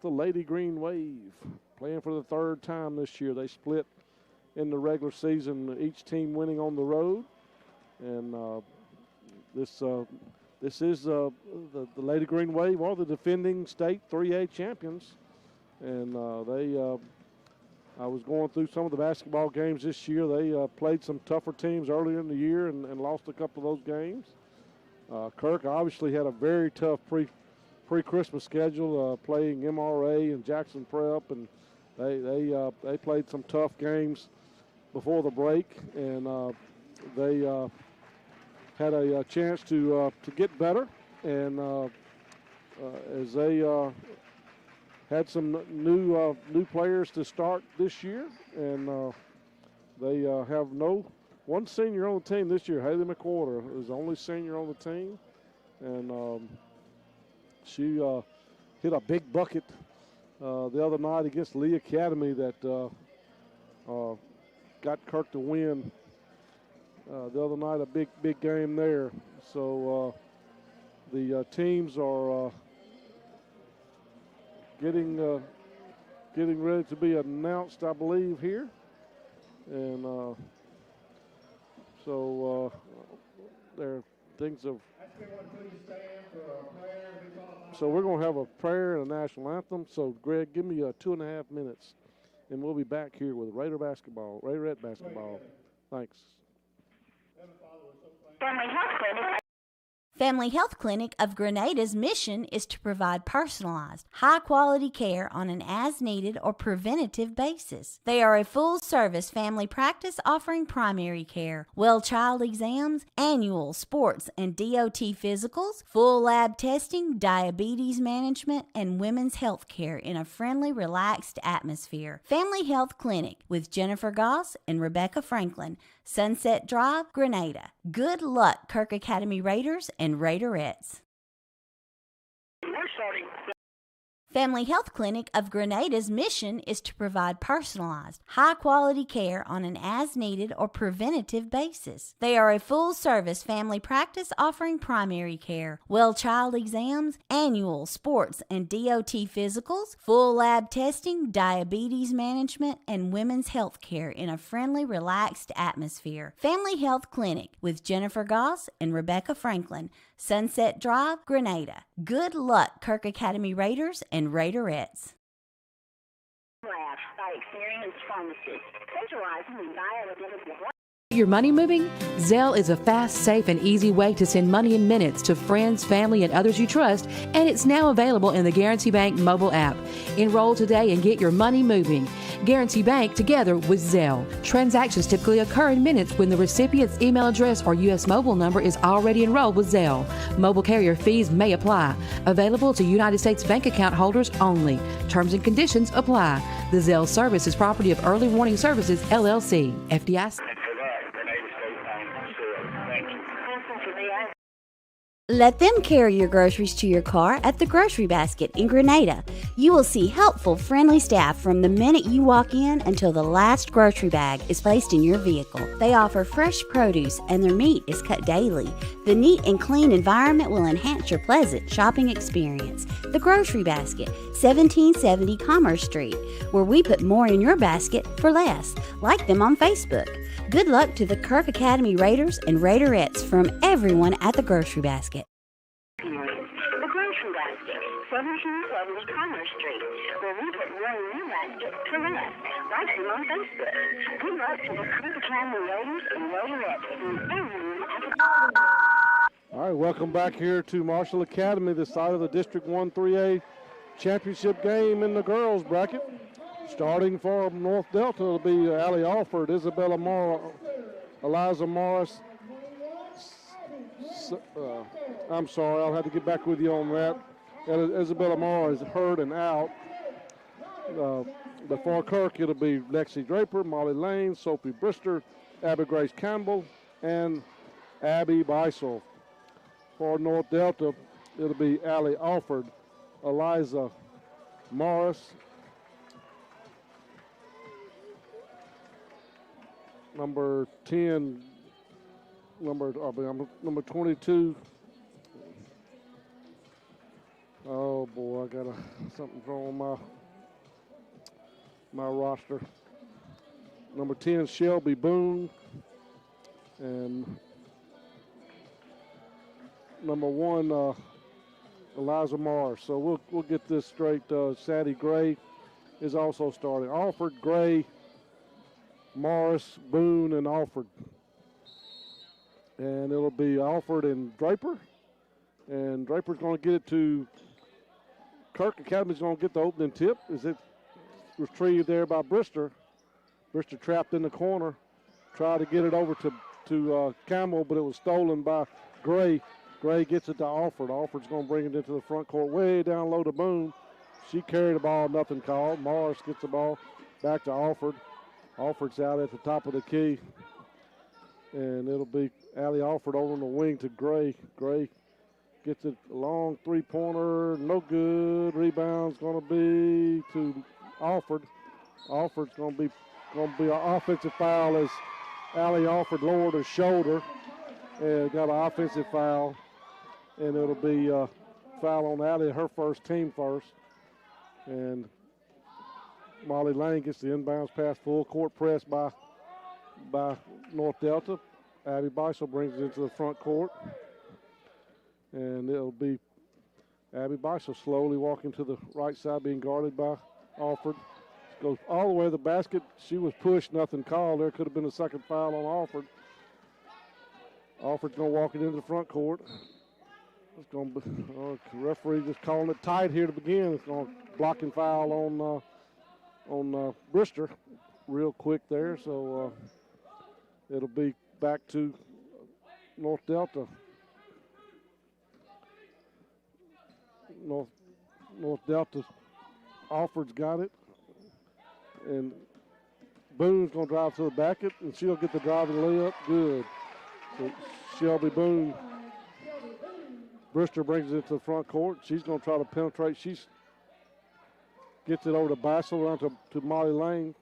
the Lady Green Wave, playing for the third time this year. They split in the regular season, each team winning on the road. And this is the Lady Green Wave, are the defending state 3A champions. And I was going through some of the basketball games this year. They played some tougher teams earlier in the year and lost a couple of those games. Kirk obviously had a very tough pre-Christmas schedule, playing MRA and Jackson Prep, and they played some tough games before the break, and they had a chance to get better, and as they had some new players to start this year, and they have one senior on the team this year. Haley McWhorter is the only senior on the team, and she hit a big bucket the other night against Lee Academy that got Kirk to win the other night, a big game there. So the teams are getting ready to be announced, I believe, here. And so things have. So we're going to have a prayer and a national anthem. So, Greg, give me 2.5 minutes, and we'll be back here with Raiderette basketball. Thanks. Family Health Clinic of Grenada's mission is to provide personalized, high-quality care on an as-needed or preventative basis. They are a full-service family practice offering primary care, well child exams, annual sports and DOT physicals, full lab testing, diabetes management, and women's health care in a friendly, relaxed atmosphere. Family Health Clinic with Jennifer Goss and Rebecca Franklin, Sunset Drive, Grenada. Good luck, Kirk Academy Raiders and Raiderettes. Family Health Clinic of Grenada's mission is to provide personalized, high-quality care on an as-needed or preventative basis. They are a full-service family practice offering primary care, well child exams, annual sports and DOT physicals, full lab testing, diabetes management, and women's health care in a friendly, relaxed atmosphere. Family Health Clinic with Jennifer Goss and Rebecca Franklin, Sunset Drive, Grenada. Good luck, Kirk Academy Raiders and Raiderettes. By experienced pharmacists, specializing in diabetes. Your money moving? Zelle is a fast, safe, and easy way to send money in minutes to friends, family, and others you trust, and it's now available in the Guarantee Bank mobile app. Enroll today and get your money moving. Guarantee Bank together with Zelle. Transactions typically occur in minutes when the recipient's email address or U.S. mobile number is already enrolled with Zelle. Mobile carrier fees may apply. Available to United States bank account holders only. Terms and conditions apply. The Zelle service is property of Early Warning Services, LLC. FDIC. Let them carry your groceries to your car at the Grocery Basket in Grenada. You will see helpful, friendly staff from the minute you walk in until the last grocery bag is placed in your vehicle. They offer fresh produce and their meat is cut daily. The neat and clean environment will enhance your pleasant shopping experience. The Grocery Basket, 1770 Commerce Street, where we put more in your basket for less. Like them on Facebook. Good luck to the Kirk Academy Raiders and Raiderettes from everyone at the Grocery Basket. The Grocery Basket, 1770 Commerce Street, where we put more in your basket for less. Like them on Facebook. Good luck to the Kirk Academy Raiders and Raiderettes from everyone at the... All right, welcome back here to Marshall Academy, the side of the District 1 3A championship game in the girls bracket. Starting for North Delta will be Allie Alford, Isabella Morris, Eliza Morris. I'm sorry, I'll have to get back with you on that. Isabella Morris is hurt and out. Before Kirk, it'll be Lexi Draper, Molly Lane, Sophie Brister, Abby Grace Campbell, and Abby Beisel. For North Delta, it'll be Allie Alford, Eliza Morris, number 10, number 22, Oh boy, I got something wrong on my roster. Number 10, Shelby Boone, and number 1, Eliza Morris. So we'll get this straight. Sadie Gray is also starting. Alford, Gray, Morris, Boone, and Alford. And it'll be Alford and Draper. And Draper's going to get it to Kirk. Academy's going to get the opening tip. Is it retrieved there by Brister? Brister trapped in the corner. Tried to get it over to Campbell, but it was stolen by Gray. Gray gets it to Alford. Alford's going to bring it into the front court, way down low to Boone. She carried the ball, nothing called. Morris gets the ball back to Alford. Alford's out at the top of the key. And it'll be Allie Alford over on the wing to Gray. Gray gets it a long three-pointer, no good. Rebound's going to be to Alford. Alford's going to be an offensive foul as Allie Alford lowered her shoulder and got an offensive foul. And it'll be a foul on Allie, her first, team first. And Molly Lane gets the inbounds pass, full court press by North Delta. Abby Beisel brings it into the front court. And it'll be Abby Beisel slowly walking to the right side, being guarded by Alford. Goes all the way to the basket. She was pushed, nothing called. There could have been a second foul on Alford. Alford's going to walk it into the front court. It's going to be, referee just calling it tight here to begin. It's going to blocking foul on Brister real quick there. So it'll be back to North Delta. North Delta. Alford's got it. And Boone's going to drive to the basket, and she'll get the driving layup. Good. So Shelby Boone. Brister brings it to the front court. She's going to try to penetrate. She gets it over to Bassel, around to Molly Lane.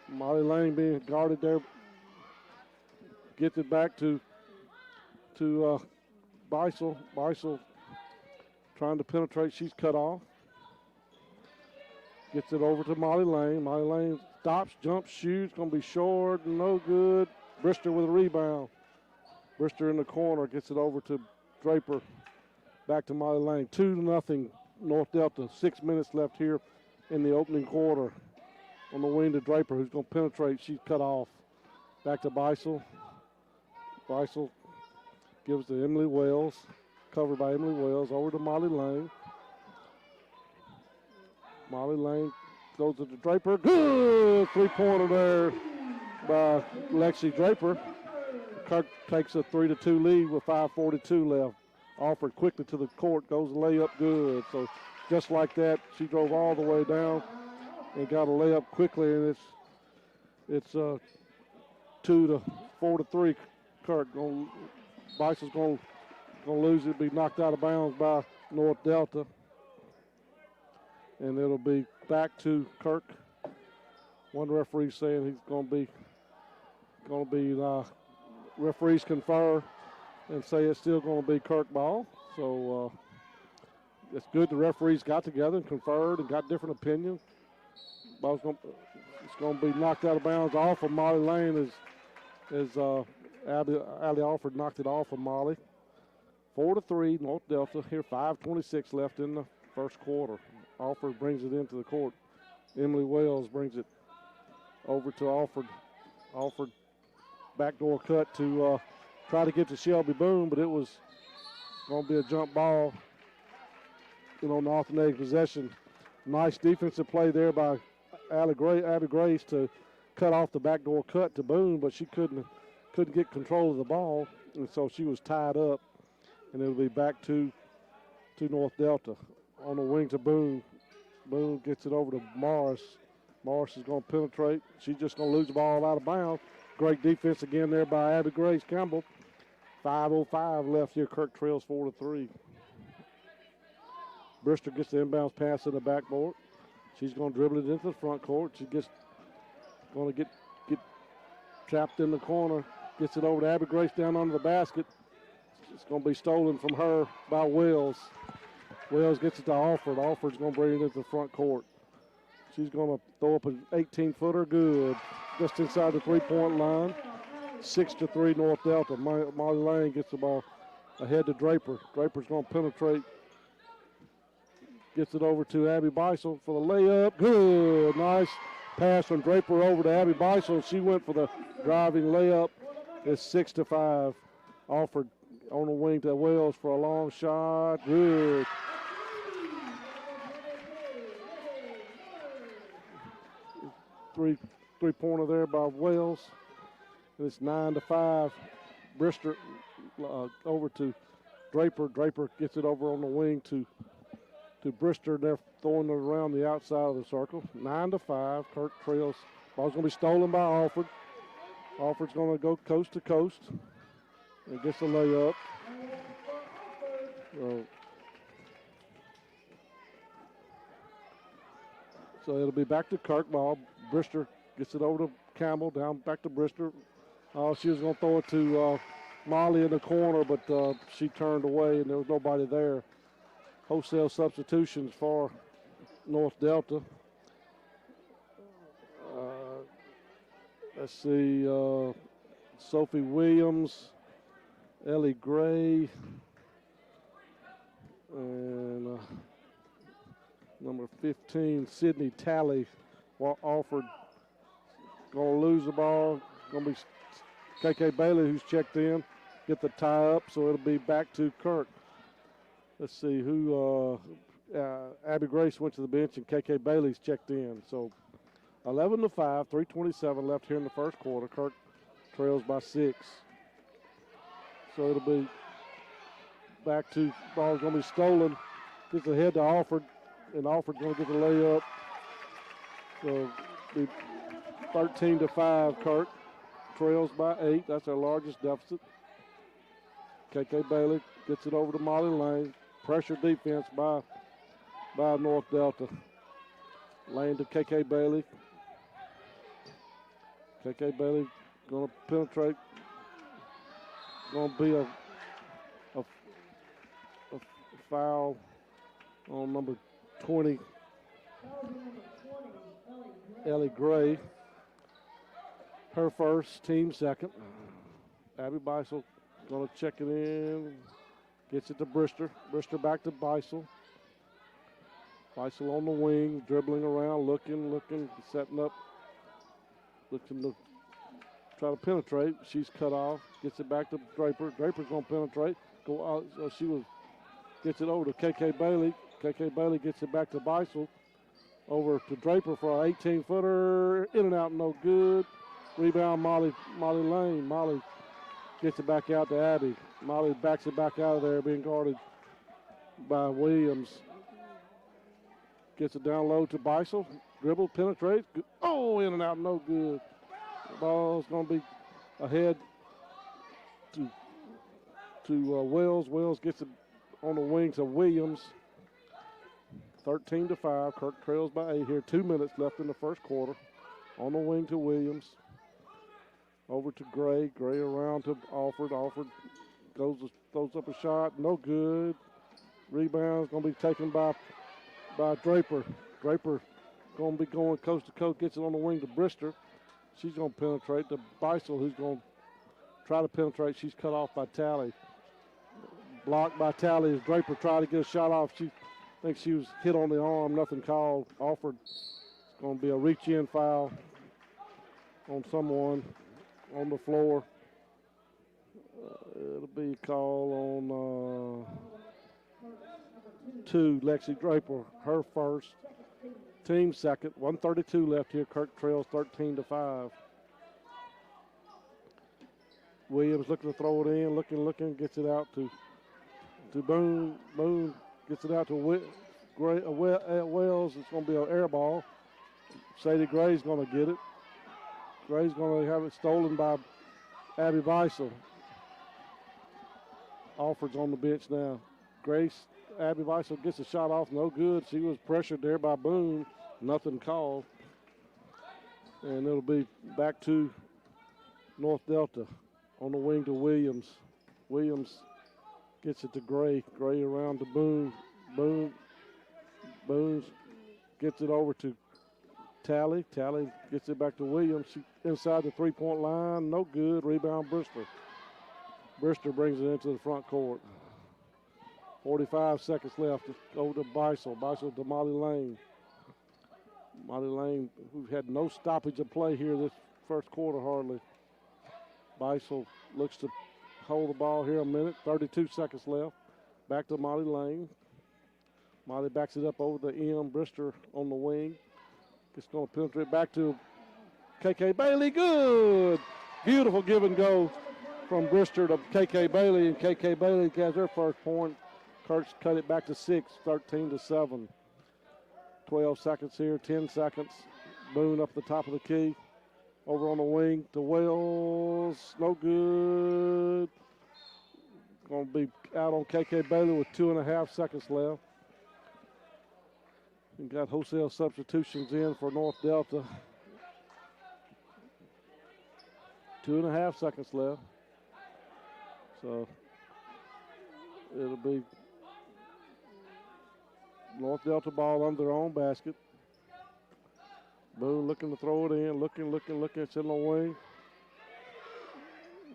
Molly Lane being guarded there. Gets it back to Beisel. Beisel trying to penetrate. She's cut off. Gets it over to Molly Lane. Molly Lane stops, jumps, shoots. Going to be short, no good. Brister with a rebound. Brister in the corner gets it over to Draper. Back to Molly Lane. 2-0 North Delta. 6 minutes left here in the opening quarter. On the wing to Draper, who's going to penetrate. She's cut off. Back to Beisel. Beisel gives to Emily Wells. Covered by Emily Wells. Over to Molly Lane. Molly Lane goes to the Draper. Good three-pointer there by Lexi Draper. Kirk takes a 3-2 lead with 5:42 left. Alford quickly to the court, goes layup good. So just like that, she drove all the way down and got a layup quickly, and it's 4-3. Kirk Beisel's going to lose it, be knocked out of bounds by North Delta. And it'll be back to Kirk. One referee saying he's going to be referees confer and say it's still going to be Kirk ball. So it's good the referees got together and conferred and got different opinions. It's going to be knocked out of bounds off of Molly Lane as Allie Alford knocked it off of Molly. 4-3 North Delta. Here 5:26 left in the first quarter. Alford brings it into the court. Emily Wells brings it over to Alford. Alford backdoor cut to try to get to Shelby Boone, but it was going to be a jump ball, on the alternating possession. Nice defensive play there by Abby Grace to cut off the backdoor cut to Boone, but she couldn't get control of the ball, and so she was tied up, and it'll be back to North Delta. On the wing to Boone. Boone gets it over to Morris. Morris is going to penetrate. She's just going to lose the ball out of bounds. Great defense again there by Abby Grace Campbell. 5:05 left here. Kirk trails 4-3. Brister gets the inbounds pass in the backboard. She's going to dribble it into the front court. She gets going to get trapped in the corner. Gets it over to Abby Grace down under the basket. It's going to be stolen from her by Wells. Wells gets it to Alford. Alford's going to bring it into the front court. She's going to throw up an 18-footer, good, just inside the three-point line. 6-3 North Delta. Molly Lane gets the ball ahead to Draper. Draper's going to penetrate. Gets it over to Abby Beisel for the layup. Good, nice pass from Draper over to Abby Beisel. She went for the driving layup. It's 6-5. Alford on the wing to Wells for a long shot. Good. Three-pointer there by Wells. It's 9-5. Brister over to Draper. Draper gets it over on the wing to Brister. They're throwing it around the outside of the circle. 9-5. Kirk trails. Ball's going to be stolen by Alford. Alford's going to go coast to coast and gets the layup. So it'll be back to Kirk. Ball. Brister gets it over to Campbell. Down back to Brister. She was going to throw it to Molly in the corner, but she turned away and there was nobody there. Wholesale substitutions for North Delta. Let's see, Sophie Williams, Ellie Gray, and number 15, Sydney Talley, Alford. Going to lose the ball. Going to be KK Bailey who's checked in. Get the tie up, so it'll be back to Kirk. Let's see who. Abby Grace went to the bench and KK Bailey's checked in. So 11-5, 3:27 left here in the first quarter. Kirk trails by 6. So it'll be back to ball's going to be stolen. Gets ahead to Alford, and Alford's going to get the layup. So be 13-5. Kirk trails by 8. That's our largest deficit. KK Bailey gets it over to Molly Lane. Pressure defense by North Delta. Lane to KK Bailey. KK Bailey going to penetrate. Going to be a foul on number 20, Ellie Gray. Her first, team second. Abby Beisel going to check it in. Gets it to Brister. Brister back to Beisel. Beisel on the wing, dribbling around, looking, setting up. Looking to try to penetrate. She's cut off. Gets it back to Draper. Draper's going to penetrate. Go out. Gets it over to KK Bailey. KK Bailey gets it back to Beisel. Over to Draper for an 18-footer. In and out, no good. Rebound, Molly Lane. Molly gets it back out to Abby. Molly backs it back out of there, being guarded by Williams. Gets it down low to Beisel. Dribble, penetrates. Oh, in and out, no good. The ball's going to be ahead to Wells. Wells gets it on the wings of Williams. 13-5. Kirk trails by 8 here. 2 minutes left in the first quarter. On the wing to Williams. Over to Gray. Gray around to Alford. Alford throws up a shot. No good. Rebound's going to be taken by Draper. Draper going to be going coast to coast. Gets it on the wing to Brister. She's going to penetrate to Beisel, who's going to try to penetrate. She's cut off by Talley. Blocked by Talley as Draper tried to get a shot off. She thinks she was hit on the arm. Nothing called. Alford. It's going to be a reach-in foul on someone on the floor. It'll be a call on 2, Lexi Draper, her first, team second. 1:32 left here. Kirk trails 13-5. Williams looking to throw it in, looking, gets it out to Boone. Boone gets it out to Wells. It's going to be an air ball. Sadie Gray's going to get it. Gray's going to have it stolen by Abby Beisel. Alford's on the bench now. Abby Beisel gets a shot off, no good. She was pressured there by Boone. Nothing called. And it'll be back to North Delta on the wing to Williams. Williams gets it to Gray. Gray around to Boone. Boone gets it over to Tally. Tally gets it back to Williams. She inside the three-point line. No good. Rebound, Bristol. Bristol brings it into the front court. 45 seconds left. Over to Beisel. Beisel to Molly Lane. Molly Lane, who had no stoppage of play here this first quarter hardly. Beisel looks to hold the ball here a minute. 32 seconds left. Back to Molly Lane. Molly backs it up over the M. Brister on the wing. It's going to penetrate back to KK Bailey. Good. Beautiful give and go from Brister to KK Bailey. And KK Bailey has her first point. Kirk's cut it back to 6, 13-7. 12 seconds here, 10 seconds. Boone up the top of the key. Over on the wing to Wells. No good. Going to be out on KK Bailey with 2.5 seconds left. We got wholesale substitutions in for North Delta. 2.5 seconds left. So it'll be North Delta ball under their own basket. Boone looking to throw it in. Looking. It's in the wing.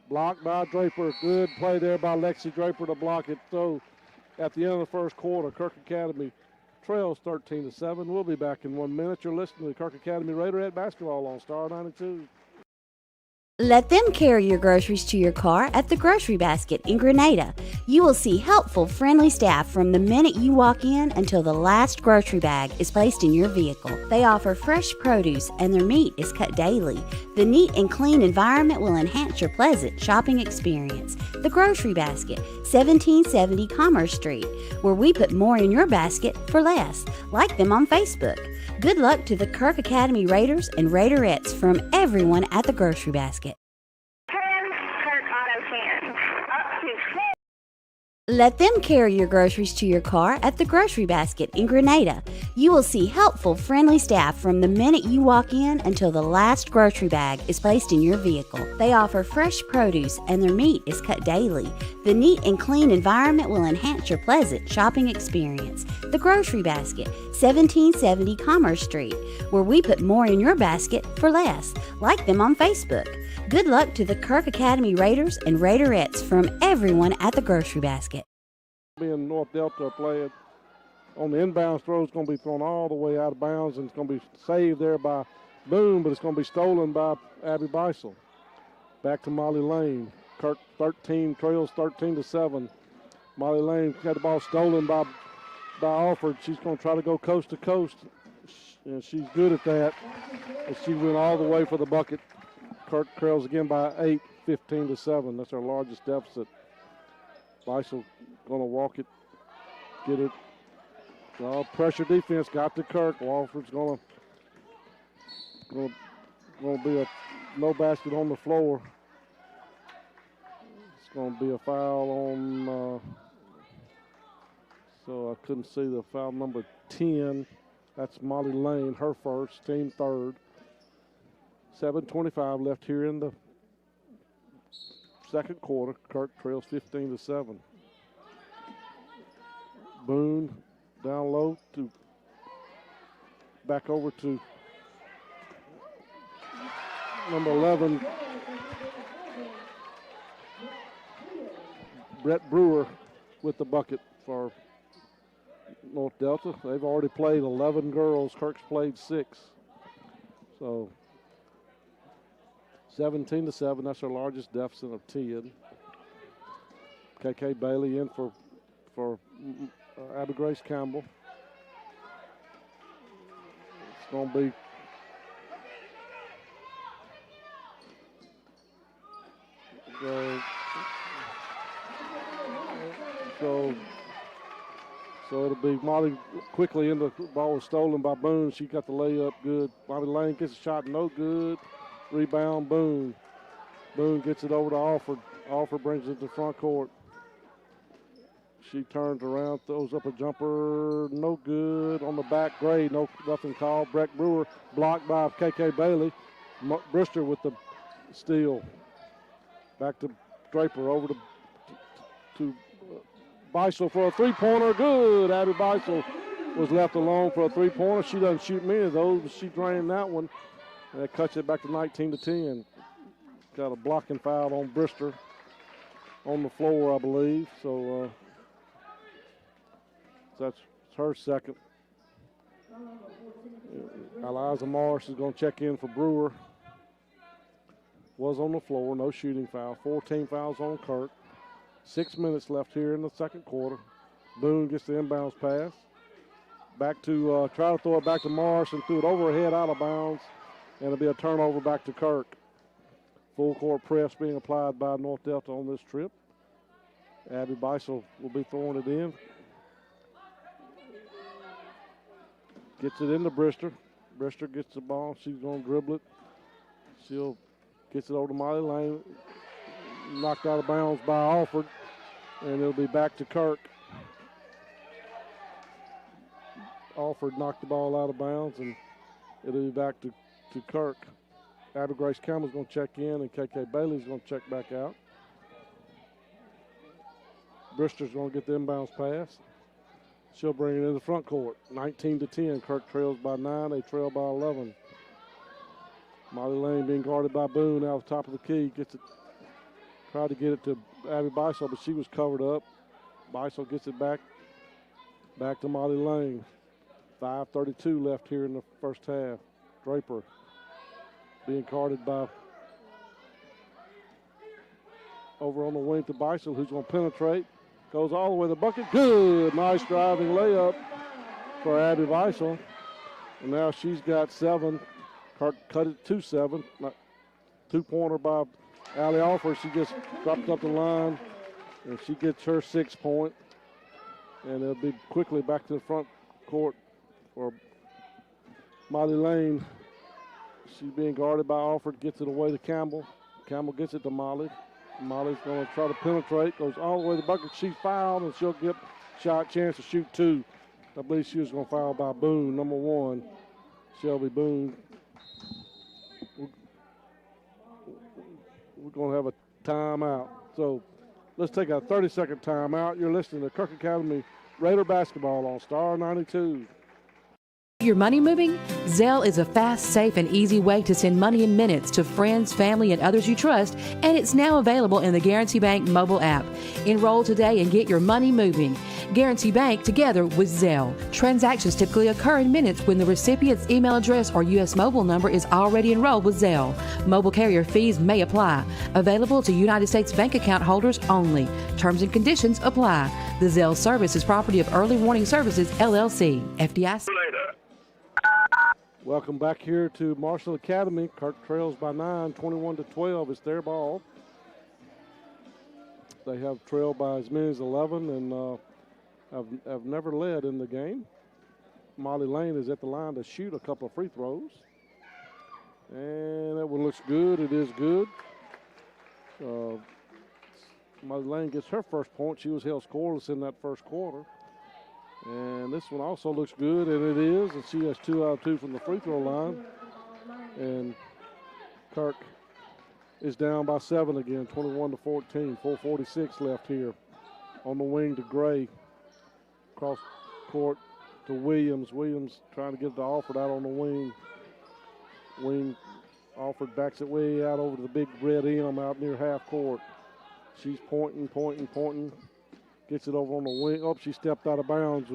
Blocked by Draper. Good play there by Lexi Draper to block it. So at the end of the first quarter, Kirk Academy trails 13-7. We'll be back in 1 minute. You're listening to Kirk Academy Raiderette basketball on Star 92. Let them carry your groceries to your car at the Grocery Basket in Grenada. You will see helpful, friendly staff from the minute you walk in until the last grocery bag is placed in your vehicle. They offer fresh produce and their meat is cut daily. The neat and clean environment will enhance your pleasant shopping experience. The Grocery Basket, 1770 Commerce Street, where we put more in your basket for less. Like them on Facebook. Good luck to the Kirk Academy Raiders and Raiderettes from everyone at the Grocery Basket. Kirk Auto fans, up to 4. Let them carry your groceries to your car at the Grocery Basket in Grenada. You will see helpful, friendly staff from the minute you walk in until the last grocery bag is placed in your vehicle. They offer fresh produce and their meat is cut daily. The neat and clean environment will enhance your pleasant shopping experience. The Grocery Basket, 1770 Commerce Street, where we put more in your basket for less. Like them on Facebook. Good luck to the Kirk Academy Raiders and Raiderettes from everyone at the Grocery Basket. Being North Delta playing on the inbound throw, it's going to be thrown all the way out of bounds, and it's going to be saved there by Boone, but it's going to be stolen by Abby Beisel. Back to Molly Lane. Kirk trails 13-7. Molly Lane had the ball stolen by Alford. She's going to try to go coast to coast, and she's good at that. And she went all the way for the bucket. Kirk trails again by 8, 15-7. That's our largest deficit. Beisel going to walk it, get it. Pressure defense got to Kirk. Walford's going to be a no basket on the floor. It's going to be a foul on. So I couldn't see the foul number 10. That's Molly Lane, her first, team third. 7:25 left here in the second quarter. Kirk trails 15-7. Boone down low to back over to number 11, Brett Brewer with the bucket for North Delta. They've already played 11 girls. Kirk's played 6. So 17-7, that's our largest deficit of 10. KK Bailey in for Abby Grace Campbell. It's going to be so it'll be Molly quickly in. The ball was stolen by Boone. She got the layup good. Molly Lane gets a shot, no good. Rebound, Boone. Boone gets it over to Alford. Alford brings it to front court. She turns around, throws up a jumper, no good. On the back, Gray, nothing called. Brett Brewer blocked by KK Bailey. Brister with the steal. Back to Draper, over to Beisel for a three-pointer. Good. Abby Beisel was left alone for a three-pointer. She doesn't shoot many of those, but she drained that one. And that cuts it back to 19-10. Got a blocking foul on Brister on the floor, I believe. So that's her second. Eliza Morris is going to check in for Brewer. Was on the floor, no shooting foul. 14 fouls on Kirk. 6 minutes left here in the second quarter. Boone gets the inbounds pass. Back to try to throw it back to Morris and threw it overhead out of bounds. And it'll be a turnover back to Kirk. Full court press being applied by North Delta on this trip. Abby Beisel will be throwing it in. Gets it into Brister. Brister gets the ball. She's going to dribble it. She'll gets it over to Molly Lane. Knocked out of bounds by Alford. And it'll be back to Kirk. Alford knocked the ball out of bounds, and it'll be back to Kirk. Abby Grace Campbell's going to check in, and KK Bailey's going to check back out. Brister's going to get the inbounds pass. She'll bring it in the front court. 19-10. Kirk trails by 9. They trail by 11. Molly Lane being guarded by Boone out the top of the key. Gets it. Tried to get it to Abby Beisel, but she was covered up. Beisel gets it back to Molly Lane. 5:32 left here in the first half. Draper being guarded by over on the wing to Beisel, who's going to penetrate. Goes all the way to the bucket. Good. Nice driving layup for Abby Beisel. And now she's got 7. Kirk cut it to 7. 2-pointer by Allie Alford. She just dropped up the line, and she gets her 6 point. And it'll be quickly back to the front court for Molly Lane. She's being guarded by Alford. Gets it away to Campbell. Campbell gets it to Molly. Molly's going to try to penetrate. Goes all the way to the bucket. She's fouled, and she'll get shot chance to shoot 2. I believe she was going to foul by Boone, number 1. Shelby Boone. We're going to have a timeout. So let's take a 30-second timeout. You're listening to Kirk Academy Raider basketball on Star 92. Your money moving? Zelle is a fast, safe, and easy way to send money in minutes to friends, family, and others you trust, and it's now available in the Guarantee Bank mobile app. Enroll today and get your money moving. Guarantee Bank together with Zelle. Transactions typically occur in minutes when the recipient's email address or U.S. mobile number is already enrolled with Zelle. Mobile carrier fees may apply. Available to United States bank account holders only. Terms and conditions apply. The Zelle service is property of Early Warning Services, LLC. FDIC. Welcome back here to Marshall Academy. Kirk trails by 9, 21-12. It's their ball. They have trailed by as many as 11 and have never led in the game. Molly Lane is at the line to shoot a couple of free throws. And that one looks good. It is good. Molly Lane gets her first point. She was held scoreless in that first quarter. And this one also looks good, and it is. And she has 2 out of 2 from the free throw line. And Kirk is down by 7 again, 21-14. 4:46 left here. On the wing to Gray. Cross court to Williams. Williams trying to get it to Alford out on the wing. Alford backs it way out over to the big red M out near half court. She's pointing. Gets it over on the wing. Oh, she stepped out of bounds.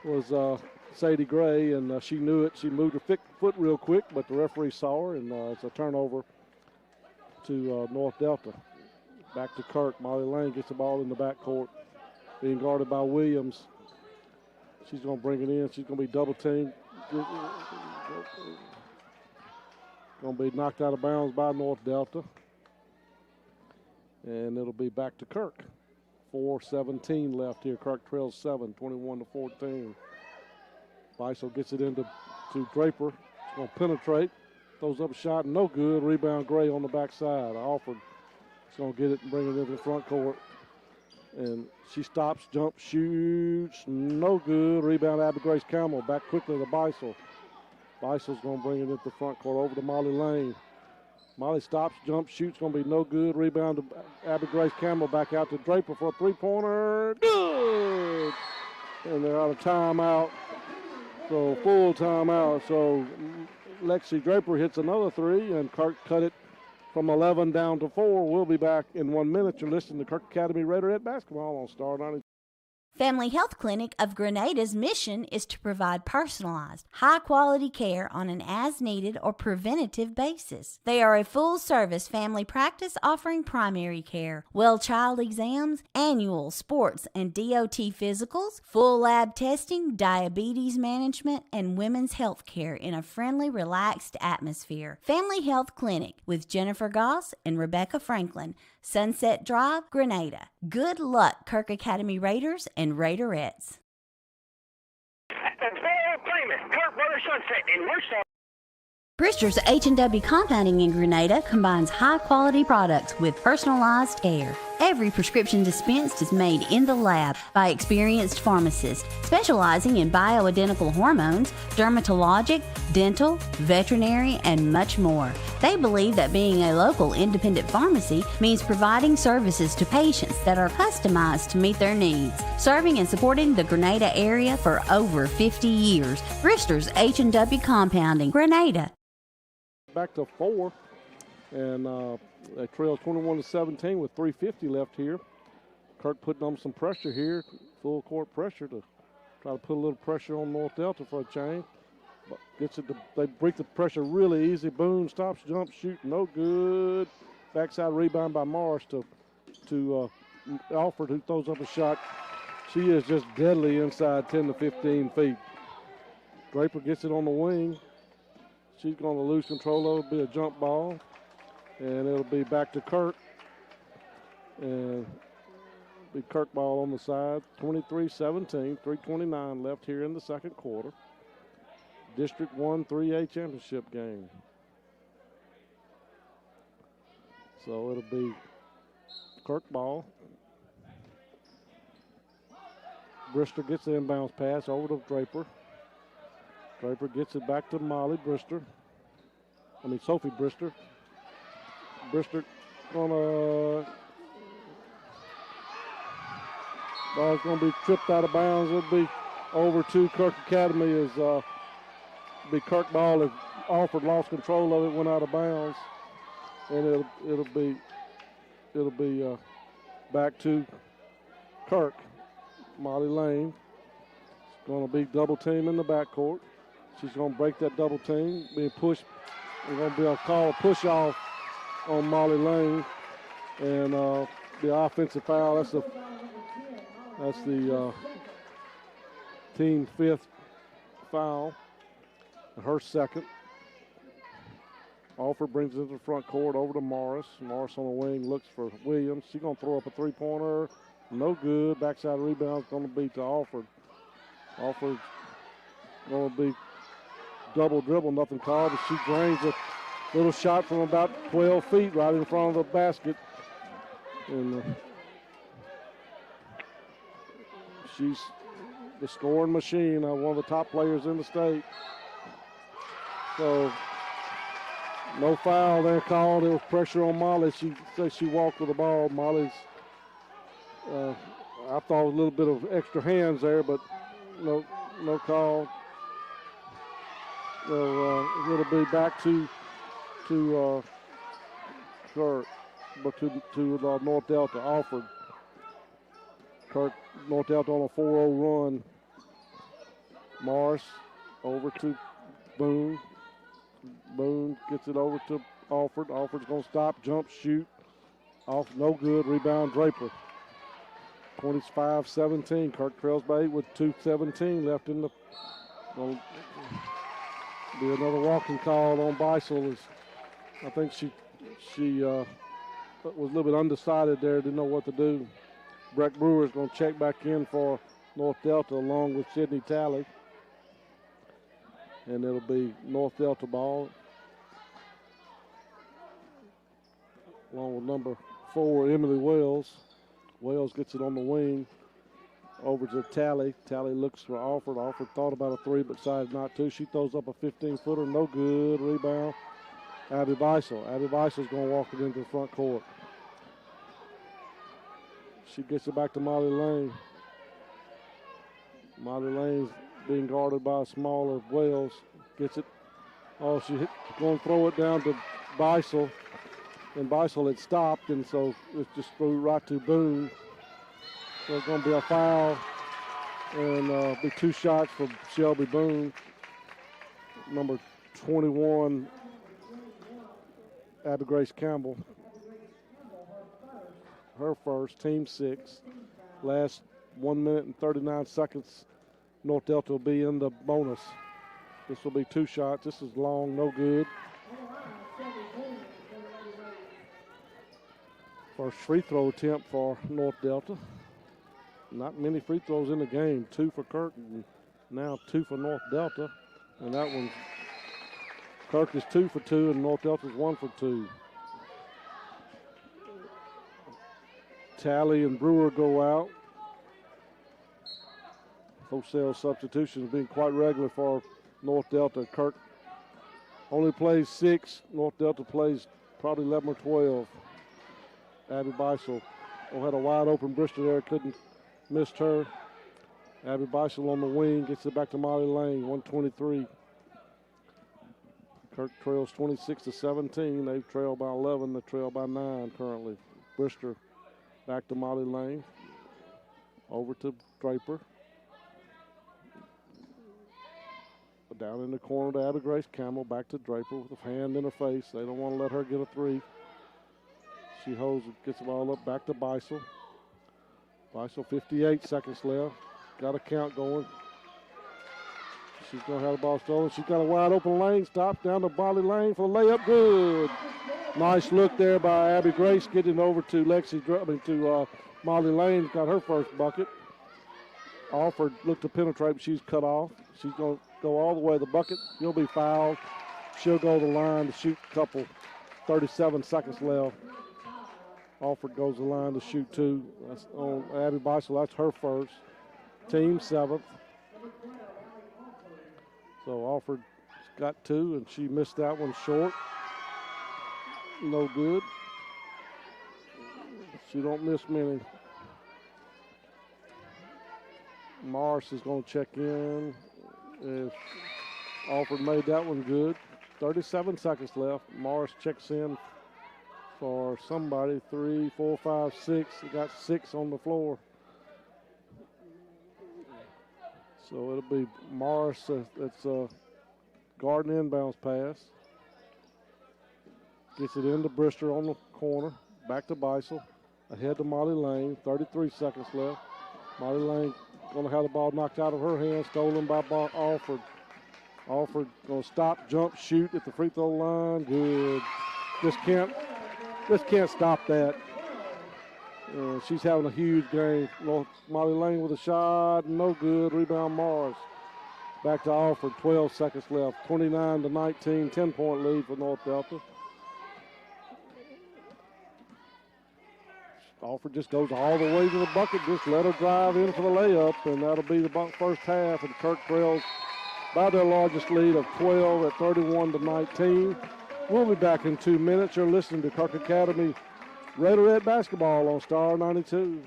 Was Sadie Gray, and she knew it. She moved her foot real quick, but the referee saw her, and it's a turnover to North Delta. Back to Kirk. Molly Lane gets the ball in the backcourt, being guarded by Williams. She's going to bring it in. She's going to be double teamed. Going to be knocked out of bounds by North Delta. And it'll be back to Kirk. 4:17 left here. Kirk trails 7, 21-14. Beisel gets it into Draper. It's going to penetrate. Throws up a shot, no good. Rebound Gray on the backside. Alford is going to get it and bring it into the front court. And she stops, jumps, shoots, no good. Rebound Abby Grace Campbell. Back quickly to Beisel. Beisel's going to bring it into the front court over to Molly Lane. Molly stops, jumps, shoots, going to be no good. Rebound to Abby Grace Campbell, back out to Draper for a three-pointer. Good! And they're out of timeout. So full timeout. So Lexi Draper hits another three, and Kirk cut it from 11 down to 4. We'll be back in 1 minute. You're listening to Kirk Academy Raiderette Basketball on Star 90. Family Health Clinic of Grenada's mission is to provide personalized, high-quality care on an as-needed or preventative basis. They are a full-service family practice offering primary care, well child exams, annual sports and DOT physicals, full lab testing, diabetes management, and women's health care in a friendly, relaxed atmosphere. Family Health Clinic with Jennifer Goss and Rebecca Franklin, Sunset Drive, Grenada. Good luck, Kirk Academy Raiders and Raiderettes. Kirk Brother Sunset, and we're sorry. Brewster's H&W Compounding in Grenada combines high-quality products with personalized care. Every prescription dispensed is made in the lab by experienced pharmacists specializing in bioidentical hormones, dermatologic, dental, veterinary, and much more. They believe that being a local independent pharmacy means providing services to patients that are customized to meet their needs. Serving and supporting the Grenada area for over 50 years. Brewster's H&W Compounding, Grenada. Back to 4, and they trail 21-17 with 3:50 left here. Kirk putting on some pressure here, full court pressure to try to put a little pressure on North Delta for a change. But gets it. They break the pressure really easy. Boone stops, jump, shoot, no good. Backside rebound by Morris to Alford, who throws up a shot. She is just deadly inside 10 to 15 feet. Draper gets it on the wing. She's going to lose control of it. It'll be a jump ball, and it'll be back to Kirk. And be Kirk ball on the side. 23-17, 3:29 left here in the second quarter. District 1 3A championship game. So it'll be Kirk ball. Brister gets the inbounds pass over to Draper. Draper gets it back to Sophie Brister. Brister ball's gonna be tripped out of bounds. It'll be over to Kirk Academy as be Kirk ball if Alford lost control of it, went out of bounds, and it'll be back to Kirk. Molly Lane. It's gonna be double team in the backcourt. She's going to break that double team, being pushed. We're going to be a call push off on Molly Lane, and the offensive foul. That's the team 5th foul, her second. Alford brings it to the front court over to Morris. Morris on the wing looks for Williams. She's going to throw up a three-pointer. No good. Backside rebound is going to be to Alford. Alford's going to be double dribble, nothing called, but she drains a little shot from about 12 feet right in front of the basket. And she's the scoring machine, one of the top players in the state. So no foul there called. There was pressure on Molly. She said she walked with the ball. Molly's, I thought a little bit of extra hands there, but no call. So it'll be back to Kirk, but to North Delta. Alford. Kirk, North Delta on a 4-0 run. Morris over to Boone. Boone gets it over to Alford. Alford's going to stop, jump, shoot. Off, no good. Rebound, Draper. 25-17. Kirk trails by 8 with 2:17 left in the. Be another walking call on Beisel. I think she was a little bit undecided there, didn't know what to do. Breck Brewer's going to check back in for North Delta along with Sydney Talley. And it'll be North Delta ball. Along with number 4, Emily Wells. Wells gets it on the wing. Over to Talley. Talley looks for Alford. Alford thought about a three but decided not to. She throws up a 15-footer. No good. Rebound. Abby Beisel. Abby Beisel's going to walk it into the front court. She gets it back to Molly Lane. Molly Lane's being guarded by a smaller Wells. Gets it. Oh, she's going to throw it down to Beisel. And Beisel had stopped, and so it just threw right to Boone. So it's going to be a foul, and be 2 shots for Shelby Boone. Number 21, Abby Grace Campbell. Her first, team 6. Last 1 minute and 39 seconds. North Delta will be in the bonus. This will be 2 shots. This is long, no good. First free throw attempt for North Delta. Not many free throws in the game. 2 for Kirk and now 2 for North Delta. And that one, Kirk is 2 for 2 and North Delta is 1 for 2. Talley and Brewer go out. Wholesale substitutions being quite regular for North Delta. Kirk only plays 6. North Delta plays probably 11 or 12. Abby Beisel had a wide open Bristol there, missed her. Abby Beisel on the wing, gets it back to Molly Lane, 123. Kirk trails 26-17. They've trailed by 11. They trail by 9 currently. Bristol back to Molly Lane. Over to Draper. Down in the corner to Abby Grace Campbell. Back to Draper with a hand in her face. They don't want to let her get a 3. She holds it, gets the ball up, back to Beisel. Beisel, 58 seconds left. Got a count going. She's going to have the ball stolen. She's got a wide open lane. Stop down to Molly Lane for the layup. Good. Nice look there by Abby Grace, getting over to Molly Lane. Got her first bucket. Alford looked to penetrate, but she's cut off. She's going to go all the way to the bucket. She'll be fouled. She'll go to the line to shoot a couple. 37 seconds left. Alford goes to the line to shoot 2. That's on Abby Beisel. That's her first. Team 7th. So Alford's got 2, and she missed that one short. No good. She don't miss many. Morris is going to check in. If Alford made that one good. 37 seconds left. Morris checks in for somebody. 3, 4, 5, 6. He got 6 on the floor. So it'll be Morris. It's a Garden inbounds pass. Gets it into Brister on the corner. Back to Beisel. Ahead to Molly Lane. 33 seconds left. Molly Lane going to have the ball knocked out of her hand. Stolen by Alford. Alford going to stop, jump, shoot at the free throw line. Good. Just can't stop that. She's having a huge game. Molly Lane with a shot. No good. Rebound Morris. Back to Alford. 12 seconds left. 29-19. 10-point lead for North Delta. Alford just goes all the way to the bucket. Just let her drive in for the layup, and that'll be the first half. And Kirk trails by their largest lead of 12 at 31-19. We'll be back in 2 minutes. You're listening to Kirk Academy Raiderette basketball on Star 92.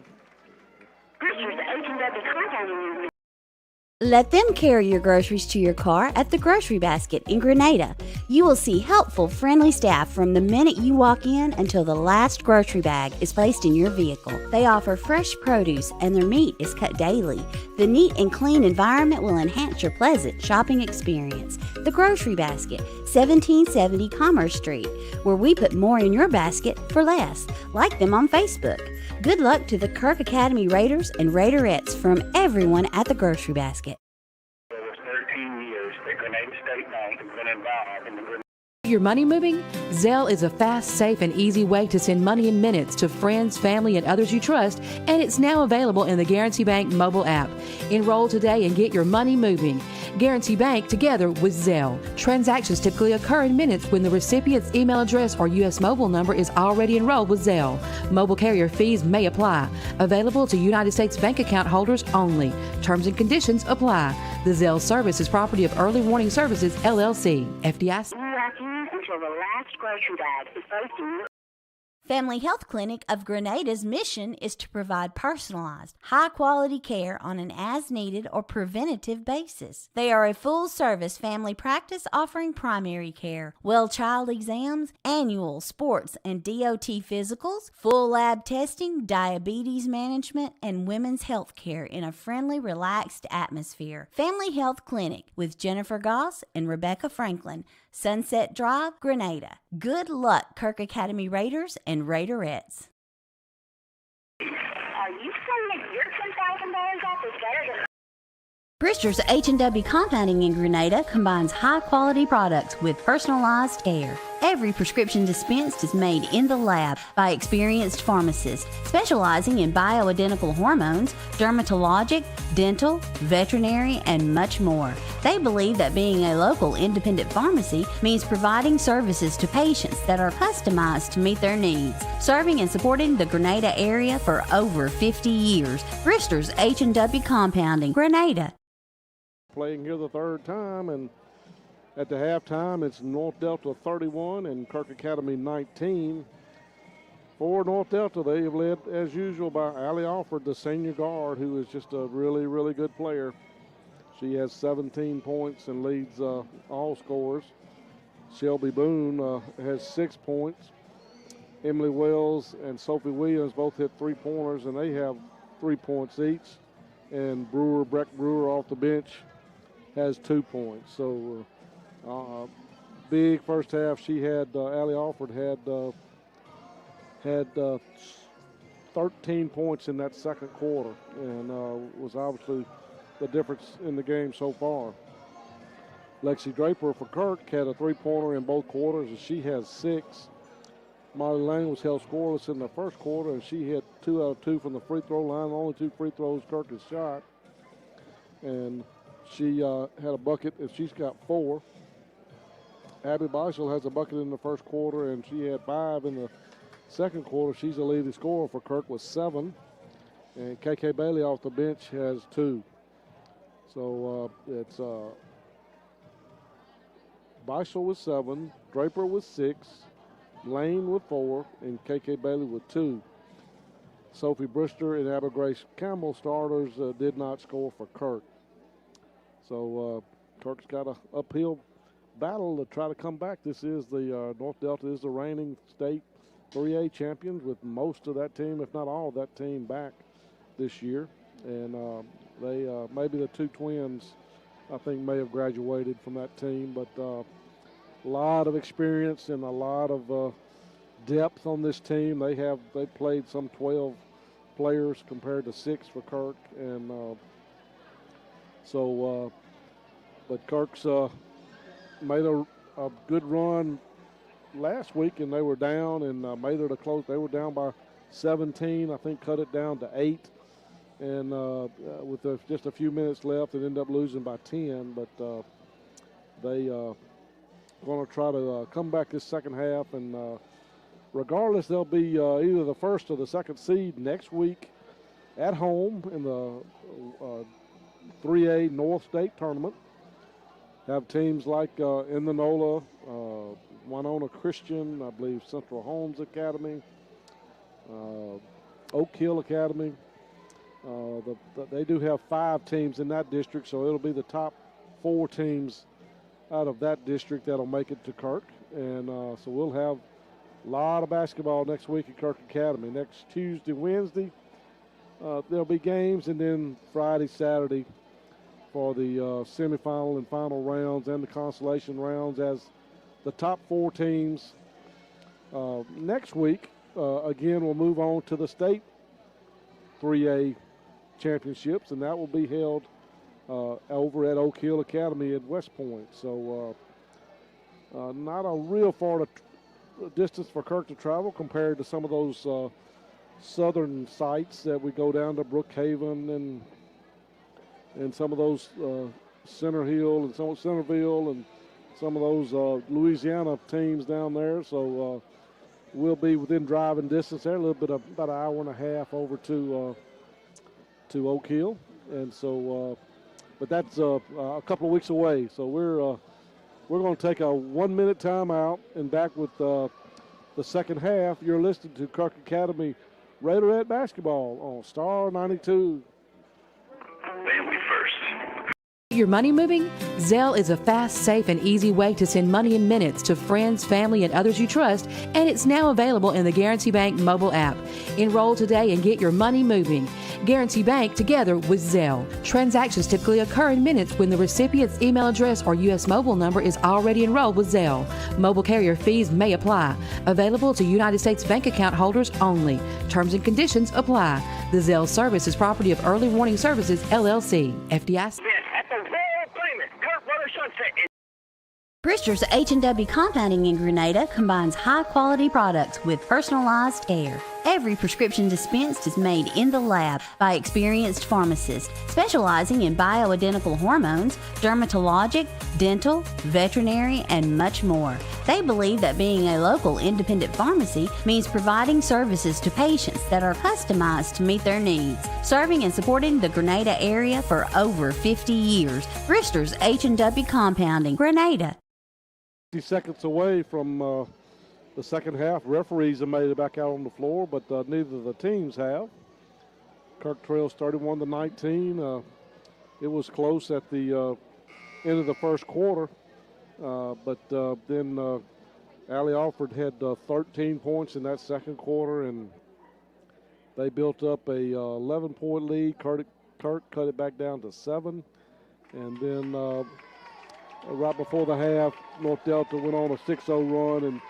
Let them carry your groceries to your car at the Grocery Basket in Grenada. You will see helpful, friendly staff from the minute you walk in until the last grocery bag is placed in your vehicle. They offer fresh produce and their meat is cut daily. The neat and clean environment will enhance your pleasant shopping experience. The Grocery Basket, 1770 Commerce Street, where we put more in your basket for less. Like them on Facebook. Good luck to the Kirk Academy Raiders and Raiderettes from everyone at the Grocery Basket. Your money moving? Zelle is a fast, safe, and easy way to send money in minutes to friends, family, and others you trust, and it's now available in the Guarantee Bank mobile app. Enroll today and get your money moving. Guarantee Bank together with Zelle. Transactions typically occur in minutes when the recipient's email address or U.S. mobile number is already enrolled with Zelle. Mobile carrier fees may apply. Available to United States bank account holders only. Terms and conditions apply. The Zelle service is property of Early Warning Services, LLC, FDIC. afternoon until the last grocery bag is placed in your Family Health Clinic of Grenada's mission is to provide personalized, high-quality care on an as-needed or preventative basis. They are a full-service family practice offering primary care, well child exams, annual sports and DOT physicals, full lab testing, diabetes management, and women's health care in a friendly, relaxed atmosphere. Family Health Clinic with Jennifer Goss and Rebecca Franklin, Sunset Drive, Grenada. Good luck, Kirk Academy Raiders and Raiderettes. Are you saying that your $10,000 off is better than Brewster's H&W Compounding in Grenada combines high-quality products with personalized care. Every prescription dispensed is made in the lab by experienced pharmacists specializing in bioidentical hormones, dermatologic, dental, veterinary, and much more. They believe that being a local independent pharmacy means providing services to patients that are customized to meet their needs. Serving and supporting the Grenada area for over 50 years. Brewster's H&W Compounding, Grenada. Playing here the third time, and at the halftime it's North Delta 31 and Kirk Academy 19. For North Delta, they have led as usual by Allie Alford, the senior guard, who is just a really, really good player. She has 17 points and leads all scorers. Shelby Boone has 6 points. Emily Wells and Sophie Williams both hit 3-pointers, and they have 3 points each. And Breck Brewer off the bench has 2 points. So big first half. She had Allie Alford had 13 points in that second quarter, and was obviously the difference in the game so far. Lexi Draper for Kirk had a 3-pointer in both quarters, and she has 6. Molly Lane was held scoreless in the first quarter, and she hit 2 out of 2 from the free throw line. The only 2 free throws Kirk has shot. And she had a bucket, and she's got 4. Abby Beisel has a bucket in the first quarter, and she had 5 in the second quarter. She's the leading scorer for Kirk with 7. And KK Bailey off the bench has 2. So it's Beisel with 7, Draper with 6, Lane with 4, and KK Bailey with 2. Sophie Brewster and Abby Grace Campbell, starters, did not score for Kirk. So Kirk's got an uphill battle to try to come back. This is the North Delta is the reigning state 3A champions, with most of that team, if not all of that team, back this year. And they maybe the 2 twins, I think, may have graduated from that team, but a lot of experience and a lot of depth on this team. They played some 12 players compared to 6 for Kirk, and but Kirk's made a good run last week, and they were down and made it a close. They were down by 17, I think, cut it down to 8, and with just a few minutes left, and ended up losing by 10. But they going to try to come back this second half, and regardless, they'll be either the first or the second seed next week at home in the 3A North State Tournament. Have teams like Indianola, Winona Christian, I believe Central Holmes Academy, Oak Hill Academy. They do have 5 teams in that district, so it'll be the top 4 teams out of that district that'll make it to Kirk. And so we'll have a lot of basketball next week at Kirk Academy. Next Tuesday, Wednesday, there'll be games, and then Friday, Saturday for the semifinal and final rounds and the consolation rounds as the top 4 teams. Next week, again, we'll move on to the state 3A championships, and that will be held over at Oak Hill Academy at West Point. So not a real far distance for Kirk to travel compared to some of those southern sites that we go down to Brookhaven and some of those Center Hill and some of Centerville and some of those Louisiana teams down there. So we'll be within driving distance there, a little bit, about an hour and a half over to Oak Hill. And so, but that's a couple of weeks away. So we're We're going to take a 1-minute timeout and back with the second half. You're listening to Kirk Academy Raiderette basketball on Star 92. Family first. Your money moving? Zelle is a fast, safe, and easy way to send money in minutes to friends, family, and others you trust, and it's now available in the Guarantee Bank mobile app. Enroll today and get your money moving. Guarantee Bank together with Zelle. Transactions typically occur in minutes when the recipient's email address or U.S. mobile number is already enrolled with Zelle. Mobile carrier fees may apply. Available to United States bank account holders only. Terms and conditions apply. The Zelle service is property of Early Warning Services, LLC. FDIC. Brister's H&W Compounding in Grenada combines high-quality products with personalized care. Every prescription dispensed is made in the lab by experienced pharmacists specializing in bioidentical hormones, dermatologic, dental, veterinary, and much more. They believe that being a local independent pharmacy means providing services to patients that are customized to meet their needs. Serving and supporting the Grenada area for over 50 years. Brister's H&W Compounding, Grenada. 50 seconds away from the second half. Referees have made it back out on the floor, but neither of the teams have. Kirk trails 31-19. It was close at the end of the first quarter, but then Allie Alford had 13 points in that second quarter, and they built up a 11-point lead. Kirk cut it back down to 7, and then right before the half, North Delta went on a 6-0 run and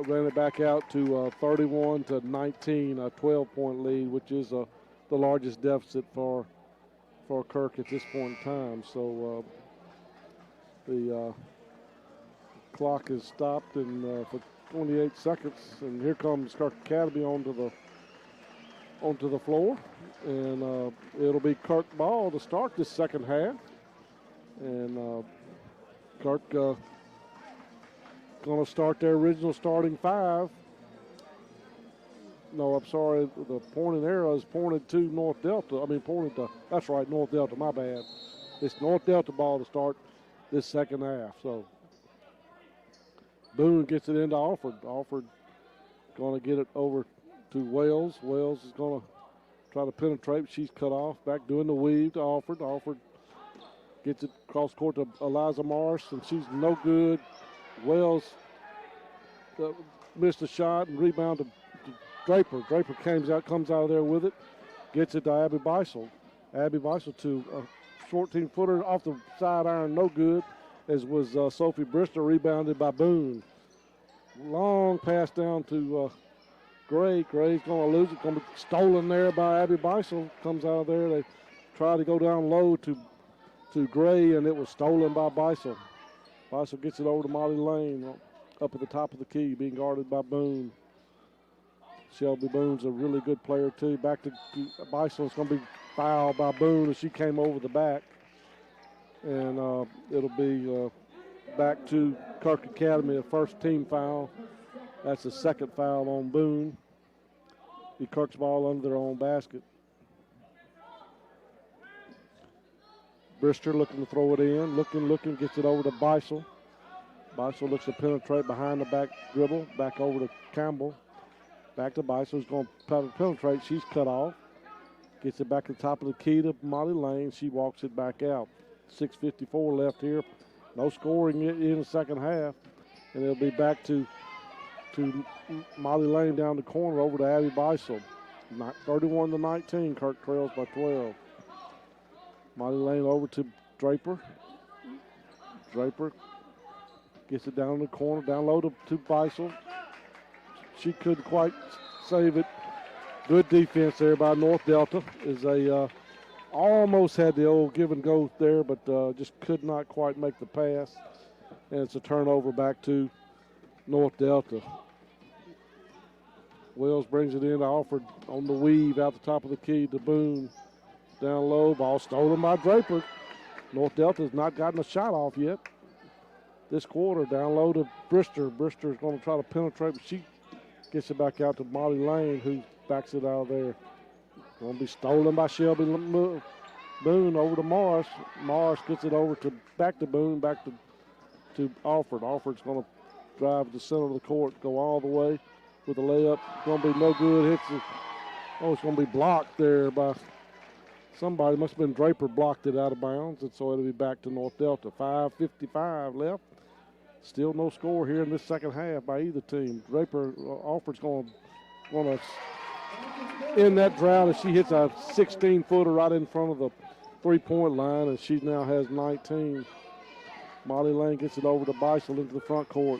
ran it back out to 31-19, a 12-point lead, which is the largest deficit for Kirk at this point in time. So the clock is stopped and for 28 seconds, and here comes Kirk Academy onto the floor, and it'll be Kirk ball to start this second half. And Kirk going to start their original starting 5. No, I'm sorry, the pointing arrow is pointed to North Delta. I mean, pointed to, that's right, North Delta, my bad. It's North Delta ball to start this second half. So Boone gets it into Alford. Alford going to get it over to Wells. Wells is going to try to penetrate. She's cut off. Back doing the weave to Alford. Alford gets it cross court to Eliza Morris, and she's no good. Wells missed a shot and rebound to Draper. Draper comes out of there with it, gets it to Abby Beisel. Abby Beisel to a 14-footer off the side iron, no good, as was Sophie Brister, rebounded by Boone. Long pass down to Gray. Gray's going to lose it. Going to be stolen there by Abby Beisel. Comes out of there. They try to go down low to Gray, and it was stolen by Beisel. Beisel gets it over to Molly Lane up at the top of the key, being guarded by Boone. Shelby Boone's a really good player, too. Back to Beisel. It's going to be fouled by Boone as she came over the back. And it'll be back to Kirk Academy, a first team foul. That's the second foul on Boone. Be Kirk's ball under their own basket. Brister looking to throw it in. Looking, gets it over to Beisel. Beisel looks to penetrate behind the back dribble. Back over to Campbell. Back to Beisel, who's going to penetrate. She's cut off. Gets it back to the top of the key to Molly Lane. She walks it back out. 6:54 left here. No scoring in the second half. And it'll be back to Molly Lane down the corner over to Abby Beisel. 31-19. Kirk trails by 12. Molly Lane over to Draper. Draper gets it down in the corner, down low to Beisel. She couldn't quite save it. Good defense there by North Delta as they almost had the old give and go there, but just could not quite make the pass. And it's a turnover back to North Delta. Wells brings it in to Alford on the weave out the top of the key to Boone. Down low, ball stolen by Draper. North Delta has not gotten a shot off yet this quarter. Down low to Brister. Brister is going to try to penetrate, but she gets it back out to Molly Lane, who backs it out of there. Going to be stolen by Shelby Boone over to Morris. Morris gets it over back to Boone, back to to Alford. Alford's going to drive to the center of the court, go all the way with a layup. Going to be no good. It's going to be blocked there by somebody. Must have been Draper blocked it out of bounds, and so it'll be back to North Delta. 5:55 left. Still no score here in this second half by either team. Draper, Alford's going to end that drought as she hits a 16-footer right in front of the three-point line, and she now has 19. Molly Lane gets it over to Beisel into the front court.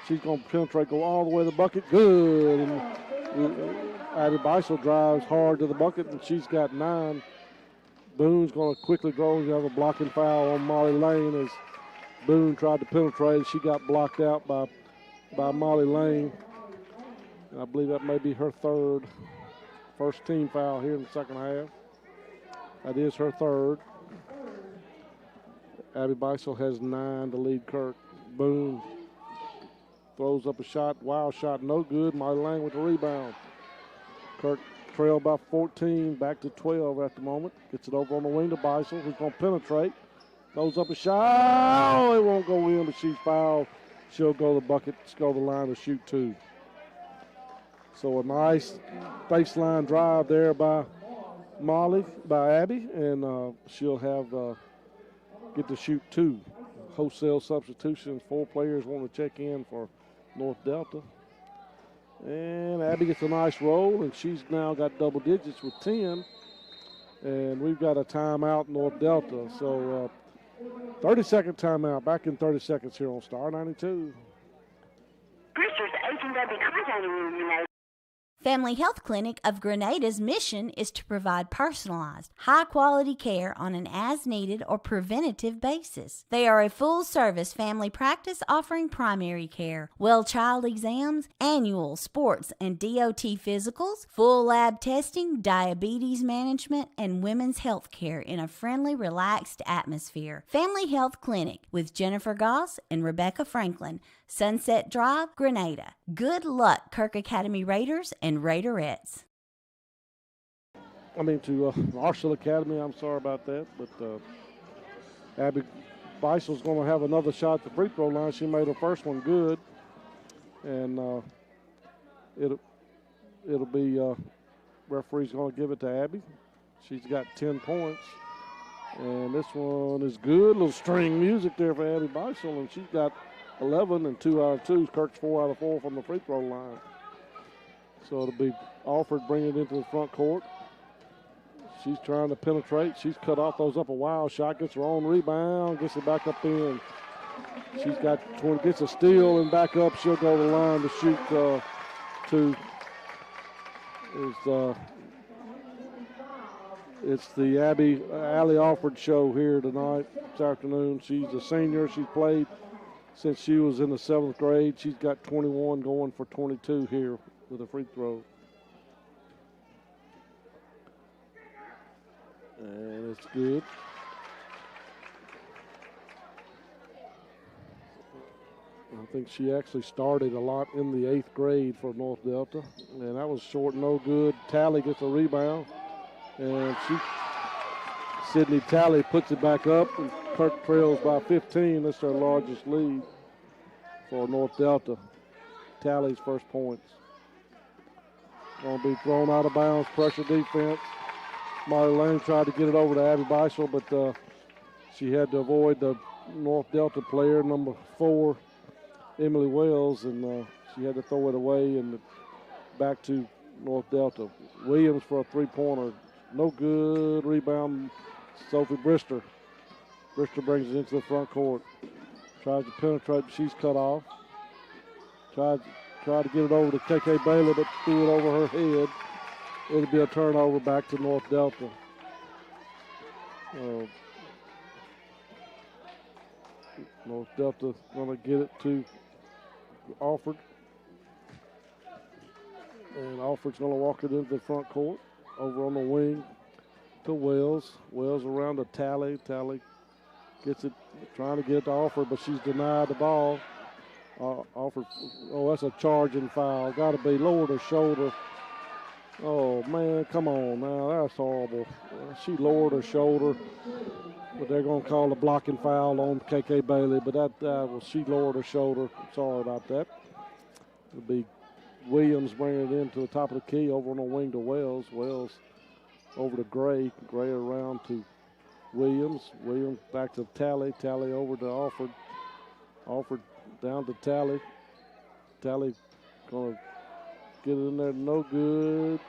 She's going to penetrate, go all the way to the bucket. Good. And Abby Beisel drives hard to the bucket, and she's got 9. Boone's going to quickly go. You have a blocking foul on Molly Lane as Boone tried to penetrate. She got blocked out by Molly Lane. And I believe that may be her first team foul here in the second half. That is her third. Abby Beisel has 9 to lead Kirk. Boone throws up a shot, wild shot, no good. Molly Lane with the rebound. Kirk trailed by 14, back to 12 at the moment. Gets it over on the wing to Beisel, who's going to penetrate. Throws up a shot. Oh, it won't go in, but she's fouled. She'll go to the bucket, go to the line to shoot 2. So a nice baseline drive there by Abby, and she'll have get to shoot 2. Wholesale substitutions. 4 players want to check in for North Delta. And Abby gets a nice roll, and she's now got double digits with 10. And we've got a timeout, North Delta. So 30-second timeout. Back in 30 seconds here on Star 92. Brewster's H&W Contact Room, you know. Family Health Clinic of Grenada's mission is to provide personalized, high-quality care on an as-needed or preventative basis. They are a full-service family practice offering primary care, well child exams, annual sports and DOT physicals, full lab testing, diabetes management, and women's health care in a friendly, relaxed atmosphere. Family Health Clinic with Jennifer Goss and Rebecca Franklin, Sunset Drive, Grenada. Good luck, Kirk Academy Raiders and Raiderettes. To Marshall Academy, I'm sorry about that, but Abby Beisel's going to have another shot at the free throw line. She made her first one good, and it'll be referee's going to give it to Abby. She's got 10 points, and this one is good. A little string music there for Abby Beisel, and she's got 11 and 2 out of 2. Kirk's 4 out of 4 from the free throw line. So it'll be Alford bringing it into the front court. She's trying to penetrate. She's cut off, throws up a wild shot, gets her own rebound, gets it back up in. She's got 20, gets a steal and back up. She'll go to the line to shoot 2. It's the Allie Alford show here tonight, this afternoon. She's a senior. She's played since she was in the 7th grade. She's got 21 going for 22 here with a free throw. And it's good. I think she actually started a lot in the 8th grade for North Delta. And that was short, no good. Talley gets a rebound. And Sydney Talley puts it back up. And Kirk trails by 15. That's their largest lead for North Delta. Talley's first points. Going to be thrown out of bounds, pressure defense. Molly Lane tried to get it over to Abby Beisel, but she had to avoid the North Delta player, number 4, Emily Wells, and she had to throw it away and back to North Delta. Williams for a three-pointer. No good. Rebound, Sophie Brister. Brister brings it into the front court. Tries to penetrate, but she's cut off. Tried to get it over to KK Bailey, but threw it over her head. It'll be a turnover back to North Delta. North Delta going to get it to Alford. And Alford's going to walk it into the front court. Over on the wing to Wells. Wells around to Talley. Talley gets it, trying to get it to Alford, but she's denied the ball. Alford, that's a charging foul. Got to be lowered her shoulder. Oh, man, come on now. That's horrible. She lowered her shoulder, but they're going to call a blocking foul on KK Bailey. But that was she lowered her shoulder. Sorry about that. It'll be Williams bringing it into the top of the key over on the wing to Wells. Wells over to Gray. Gray around to Williams. Williams back to Tally. Tally over to Alford. Alford down to Tally. Tally going to get it in there. No good.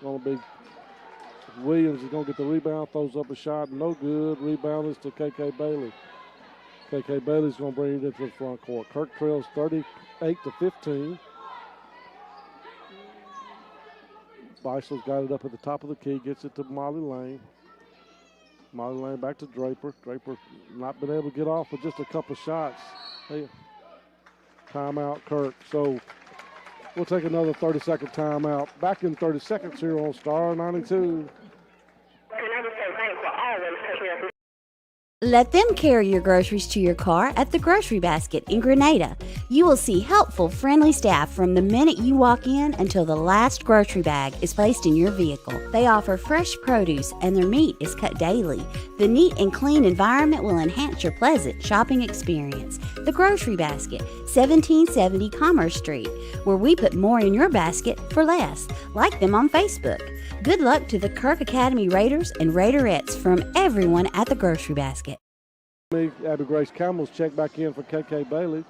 Going to be Williams is going to get the rebound. Throws up a shot. No good. Rebound is to KK Bailey. KK Bailey's going to bring it into the front court. Kirk trails 38-15. Beissel's got it up at the top of the key. Gets it to Molly Lane. Molly Lane back to Draper. Draper not been able to get off with just a couple shots. Hey, timeout, Kirk. So we'll take another 30-second timeout. Back in 30 seconds here on Star 92. Let them carry your groceries to your car at the Grocery Basket in Grenada. You will see helpful, friendly staff from the minute you walk in until the last grocery bag is placed in your vehicle. They offer fresh produce and their meat is cut daily. The neat and clean environment will enhance your pleasant shopping experience. The Grocery Basket, 1770 Commerce Street, where we put more in your basket for less. Like them on Facebook. Good luck to the Kirk Academy Raiders and Raiderettes from everyone at the Grocery Basket. Abby Grace Campbell's checked back in for KK Bailey.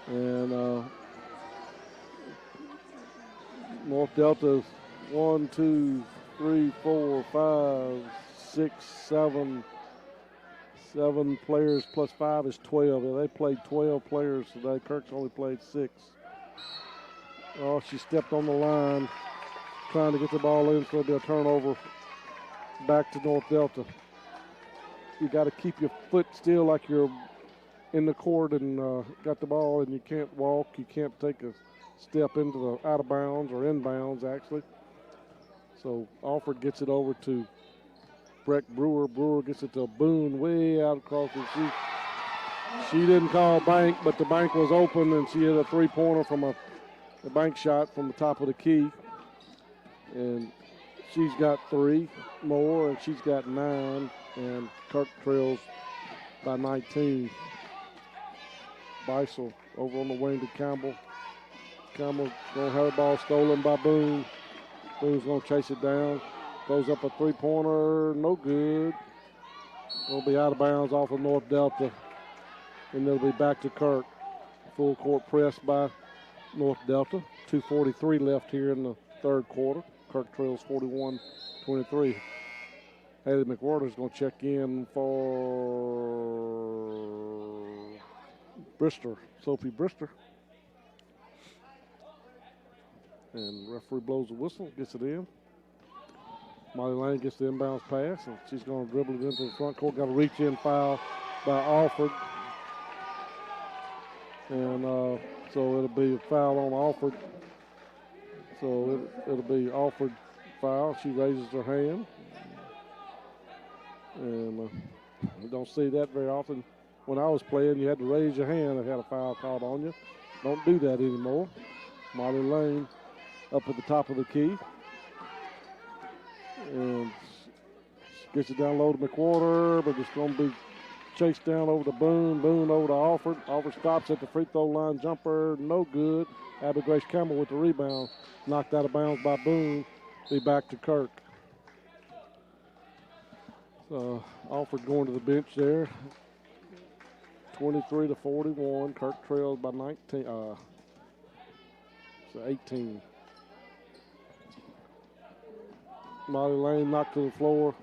And North Delta 1, 2, 3, 4, 5, 6, 7. 7 players plus 5 is 12. They played 12 players today. Kirk's only played 6. Oh, she stepped on the line trying to get the ball in, so it'll be a turnover back to North Delta. You got to keep your foot still like you're in the court and got the ball, and you can't walk. You can't take a step into the out of bounds or inbounds, actually. So Alford gets it over to Breck Brewer. Brewer gets it to Boone way out across the. She didn't call bank, but the bank was open, and she hit a three-pointer from a bank shot from the top of the key. And she's got 3 more, and she's got 9, and Kirk trails by 19. Beisel over on the wing to Campbell. Campbell going to have the ball stolen by Boone. Boone's going to chase it down. Goes up a three-pointer, no good. Will be out of bounds off of North Delta, and they'll be back to Kirk. Full court press by North Delta. 2:43 left here in the third quarter. Kirk trails 41-23. Haley McWhorter's going to check in for Brister, Sophie Brister. And referee blows the whistle, gets it in. Molly Lane gets the inbounds pass, and she's going to dribble it into the front court. Got a reach-in foul by Alford. And so it'll be a foul on Alford. So it'll be Alford foul. She raises her hand. And we don't see that very often. When I was playing, you had to raise your hand if you had a foul called on you. Don't do that anymore. Molly Lane up at the top of the key. And gets it down low to McWhorter, but it's going to be chased down over to Boone. Boone over to Alford. Alford stops at the free throw line. Jumper, no good. Abby Grace Campbell with the rebound. Knocked out of bounds by Boone. Be back to Kirk. So Alford going to the bench there. 23-41. Kirk trails by 19. So 18. Molly Lane knocked to the floor.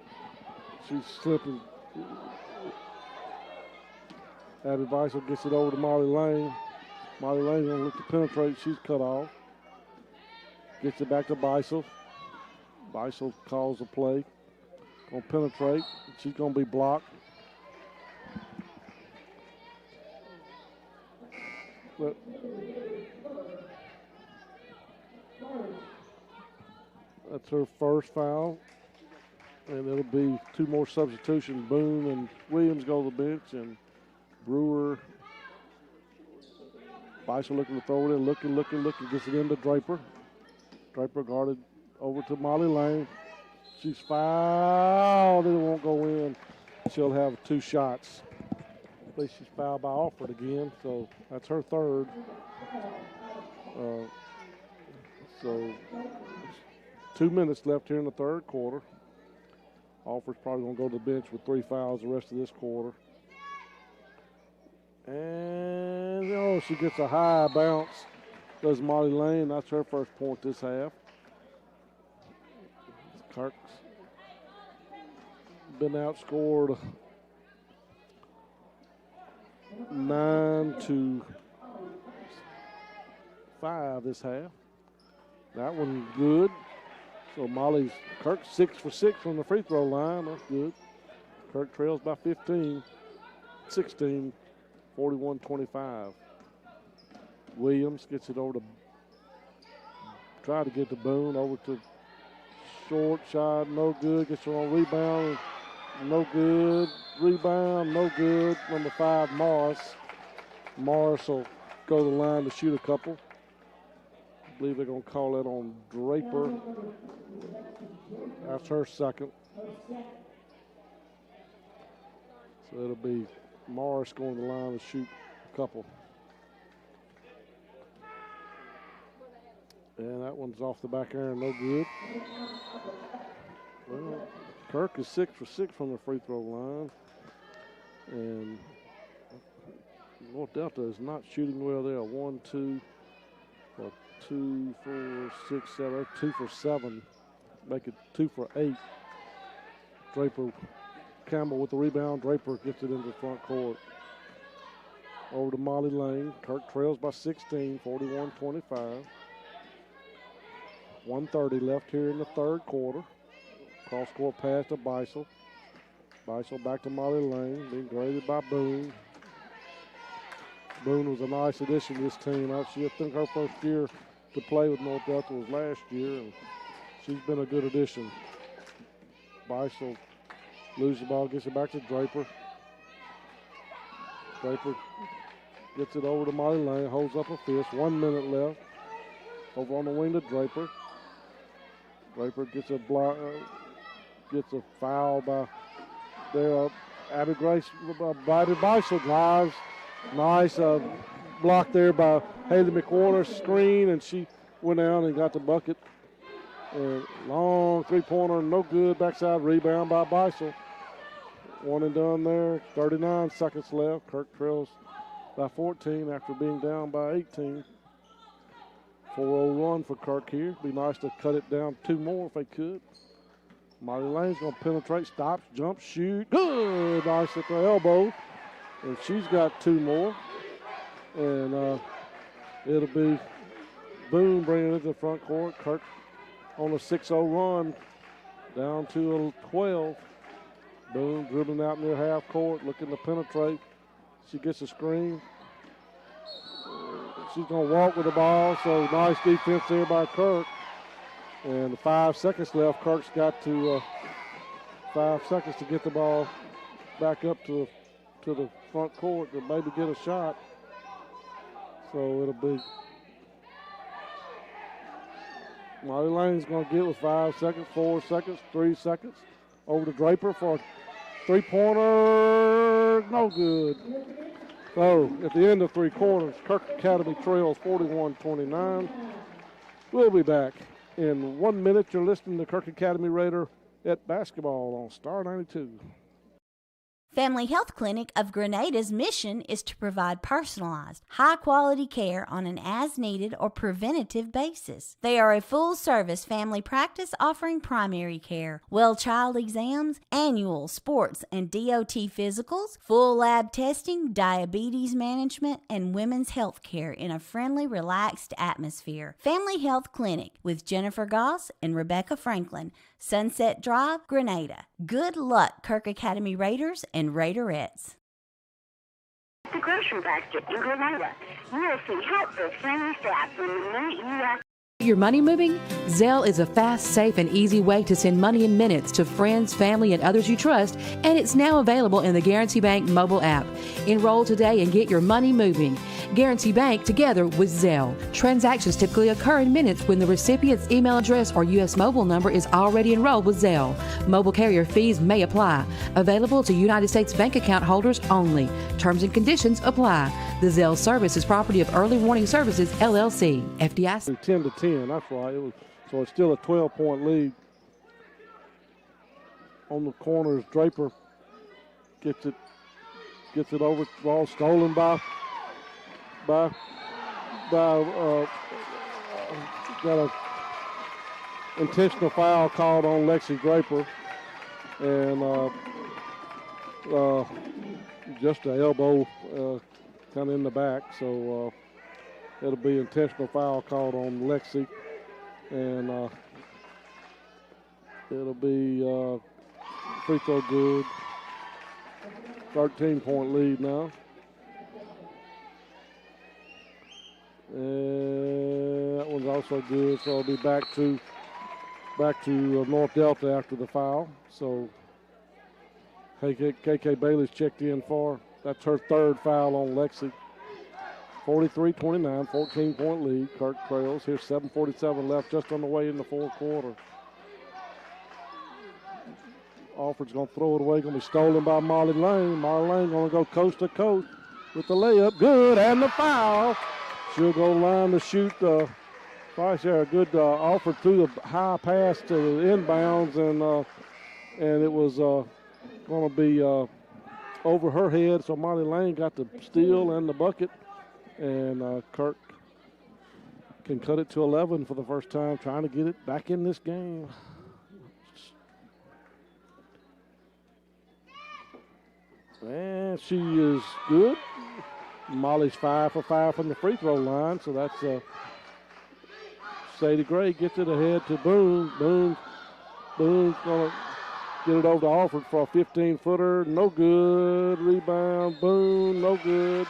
She's slipping. Abby Beisel gets it over to Molly Lane. Molly Lane's going to look to penetrate. She's cut off. Gets it back to Beisel. Beisel calls the play. Going to penetrate. She's going to be blocked. But that's her first foul. And it'll be 2 more substitutions. Boone and Williams go to the bench, and Brewer. Beisel looking to throw it in, looking, gets it into Draper. Draper guarded over to Molly Lane. She's fouled. It won't go in. She'll have 2 shots. At least she's fouled by Alford again, so that's her third. So 2 minutes left here in the third quarter. Alford's probably going to go to the bench with 3 fouls the rest of this quarter. And, oh, she gets a high bounce. Does Molly Lane. That's her first point this half. Kirk's been outscored 9-5 this half. That one good. So Kirk 6 for 6 from the free throw line. That's good. Kirk trails by 15, 16, 41-25. Williams gets it over to, try to get to Boone, over to short shot, no good. Gets her on rebound, no good. Rebound, no good. Number 5, Morris. Morris will go to the line to shoot a couple. I believe they're going to call that on Draper. That's her second. So it'll be Morris going to the line to shoot a couple. And that one's off the back iron, no good. Well, Kirk is 6 for 6 from the free throw line. And North Delta is not shooting well there. 1, 2, 2, 4, 6, 7, 2 for 7. Make it 2 for 8. Draper, Campbell with the rebound. Draper gets it into the front court. Over to Molly Lane. Kirk trails by 16, 41-25. 1:30 left here in the third quarter. Cross-court pass to Beisel. Beisel back to Molly Lane, being graded by Boone. Boone was a nice addition to this team. I think her first year to play with North Delta was last year, and she's been a good addition. Beisel loses the ball, gets it back to Draper. Draper gets it over to Molly Lane, holds up a fist. 1 minute left. Over on the wing to Draper. Draper gets a block, gets a foul by there. Abby Grace by Beisel drives. Nice block there by Haley McWhorter, screen, and she went down and got the bucket. Long three-pointer, no good. Backside rebound by Beisel. One and done there. 39 seconds left. Kirk trails by 14 after being down by 18. 4-0 run for Kirk here. Be nice to cut it down 2 more if they could. Molly Lane's going to penetrate, stops, jump, shoot. Good. Nice at the elbow. And she's got 2 more. And it'll be Boone bringing it to the front court. Kirk on a 6-0 run down to a 12. Boone dribbling out near half court, looking to penetrate. She gets a screen. She's going to walk with the ball, so nice defense there by Kirk. And 5 seconds left. Kirk's got to 5 seconds to get the ball back up to the front court to maybe get a shot. So it'll be Molly Lane's going to get with 5 seconds, 4 seconds, 3 seconds. Over to Draper for a three-pointer. No good. So at the end of 3 quarters, Kirk Academy trails 41-29. We'll be back in 1 minute. You're listening to Kirk Academy Raider at basketball on Star 92. Family Health Clinic of Grenada's mission is to provide personalized, high-quality care on an as-needed or preventative basis. They are a full-service family practice offering primary care, well child exams, annual sports and DOT physicals, full lab testing, diabetes management, and women's health care in a friendly, relaxed atmosphere. Family Health Clinic with Jennifer Goss and Rebecca Franklin, Sunset Drive, Grenada. Good luck, Kirk Academy Raiders and Raiderettes. The grocery basket in Grenada. You will see helpful, friendly staff from the minute you ask. Your money moving? Zelle is a fast, safe, and easy way to send money in minutes to friends, family, and others you trust, and it's now available in the Guarantee Bank mobile app. Enroll today and get your money moving. Guarantee Bank together with Zelle. Transactions typically occur in minutes when the recipient's email address or U.S. mobile number is already enrolled with Zelle. Mobile carrier fees may apply. Available to United States bank account holders only. Terms and conditions apply. The Zelle service is property of Early Warning Services, LLC. FDIC. 10-10, that's right. So it's still a 12-point lead. On the corners, Draper gets it over. Ball stolen by got a intentional foul called on Lexi Draper, and just an elbow kind of in the back. So it'll be intentional foul called on Lexi, and it'll be free throw good. 13-point lead now. And that one's also good, so it'll be back to North Delta after the foul. So KK Bailey's checked in for. That's her third foul on Lexi. 43-29, 14-point lead. Kirk trails. Here's 7:47 left, just on the way in the fourth quarter. Alford's going to throw it away. Going to be stolen by Molly Lane. Molly Lane going to go coast to coast with the layup. Good, and the foul. She'll go line to shoot. Twice there, a good Alford threw the high pass to the inbounds, and it was going to be over her head. So Molly Lane got the steal and the bucket, and Kirk can cut it to 11 for the first time, trying to get it back in this game. And she is good. Molly's 5 for 5 from the free throw line, so that's Sadie Gray gets it ahead to Boone. Boone's going to get it over to Alford for a 15-footer. No good. Rebound. Boone, no good.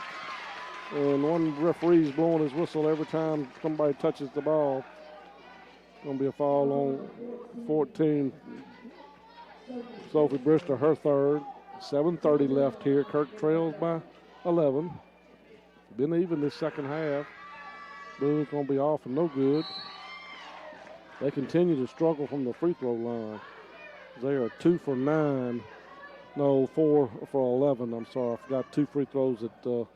And one referee's blowing his whistle every time somebody touches the ball. Going to be a foul on 14. Sophie Brister, her third. 7:30 left here. Kirk trails by 11. Been even this second half. Boone's going to be off and no good. They continue to struggle from the free throw line. They are 2 for 9. No, 4 for 11. I'm sorry. I forgot 2 free throws that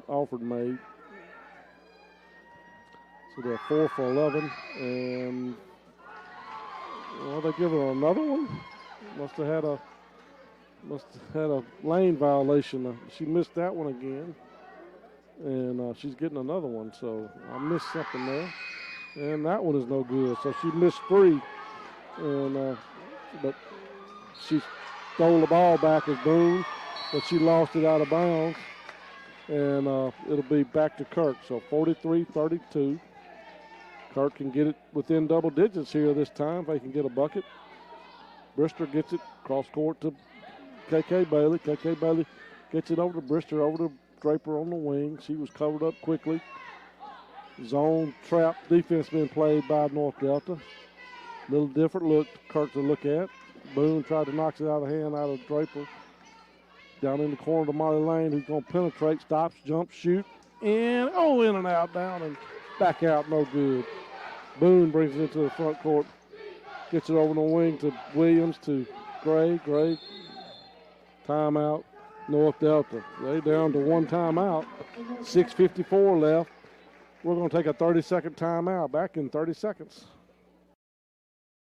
Alford made. So they're 4 for 11. And, well, they give her another one. Must have had a lane violation. She missed that one again. And she's getting another one. So I missed something there. And that one is no good. So she missed 3. And but she stole the ball back as Boone, but she lost it out of bounds. And it'll be back to Kirk. So 43-32. Kirk can get it within double digits here this time if they can get a bucket. Brister gets it cross court to KK Bailey. KK Bailey gets it over to Brister, over to Draper on the wing. She was covered up quickly. Zone trap defense being played by North Delta. Little different look, Kirk to look at. Boone tried to knock it out of the hand out of Draper. Down in the corner to Molly Lane, who's going to penetrate, stops, jump, shoot, and in and out, down and back out, no good. Boone brings it into the front court. Gets it over the wing to Williams, to Gray. Gray, timeout, North Delta. They down to one timeout. 6:54 left. We're going to take a 30-second timeout. Back in 30 seconds.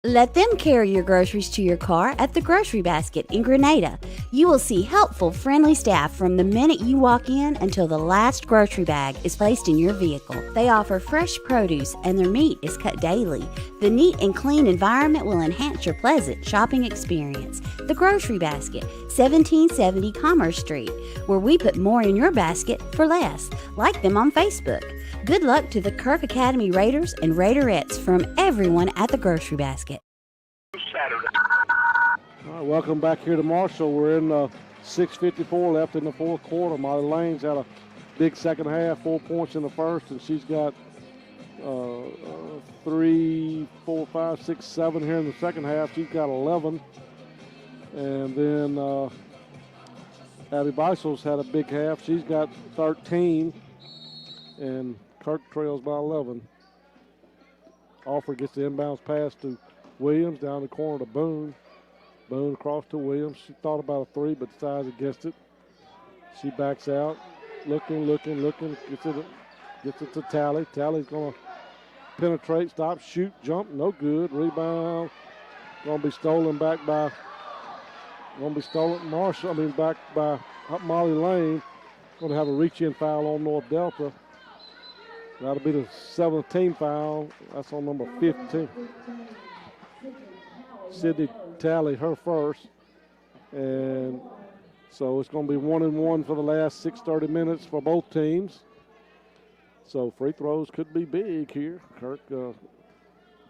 Let them carry your groceries to your car at the Grocery Basket in Grenada. You will see helpful, friendly staff from the minute you walk in until the last grocery bag is placed in your vehicle. They offer fresh produce and their meat is cut daily. The neat and clean environment will enhance your pleasant shopping experience. The Grocery Basket, 1770 Commerce Street, where we put more in your basket for less. Like them on Facebook. Good luck to the Kirk Academy Raiders and Raiderettes from everyone at the Grocery Basket. All right, welcome back here to Marshall. We're in 6:54 left in the fourth quarter. Molly Lane's had a big second half, 4 points in the first, and she's got 3, 4, 5, 6, 7 here in the second half. She's got 11. And then Abby Beisel's had a big half. She's got 13. and Kirk trails by 11. Alford gets the inbounds pass to Williams down the corner to Boone. Boone across to Williams. She thought about a three, but decides against it. She backs out, looking, gets it to Tally. Tally's going to penetrate, stop, shoot, jump, no good. Rebound, going to be stolen back by, back by Molly Lane. Going to have a reach-in foul on North Delta. That'll be the 7th team foul. That's on number 15. Sydney Tally, her first. And so it's going to be 1-1 for the last 30 minutes for both teams. So free throws could be big here. Kirk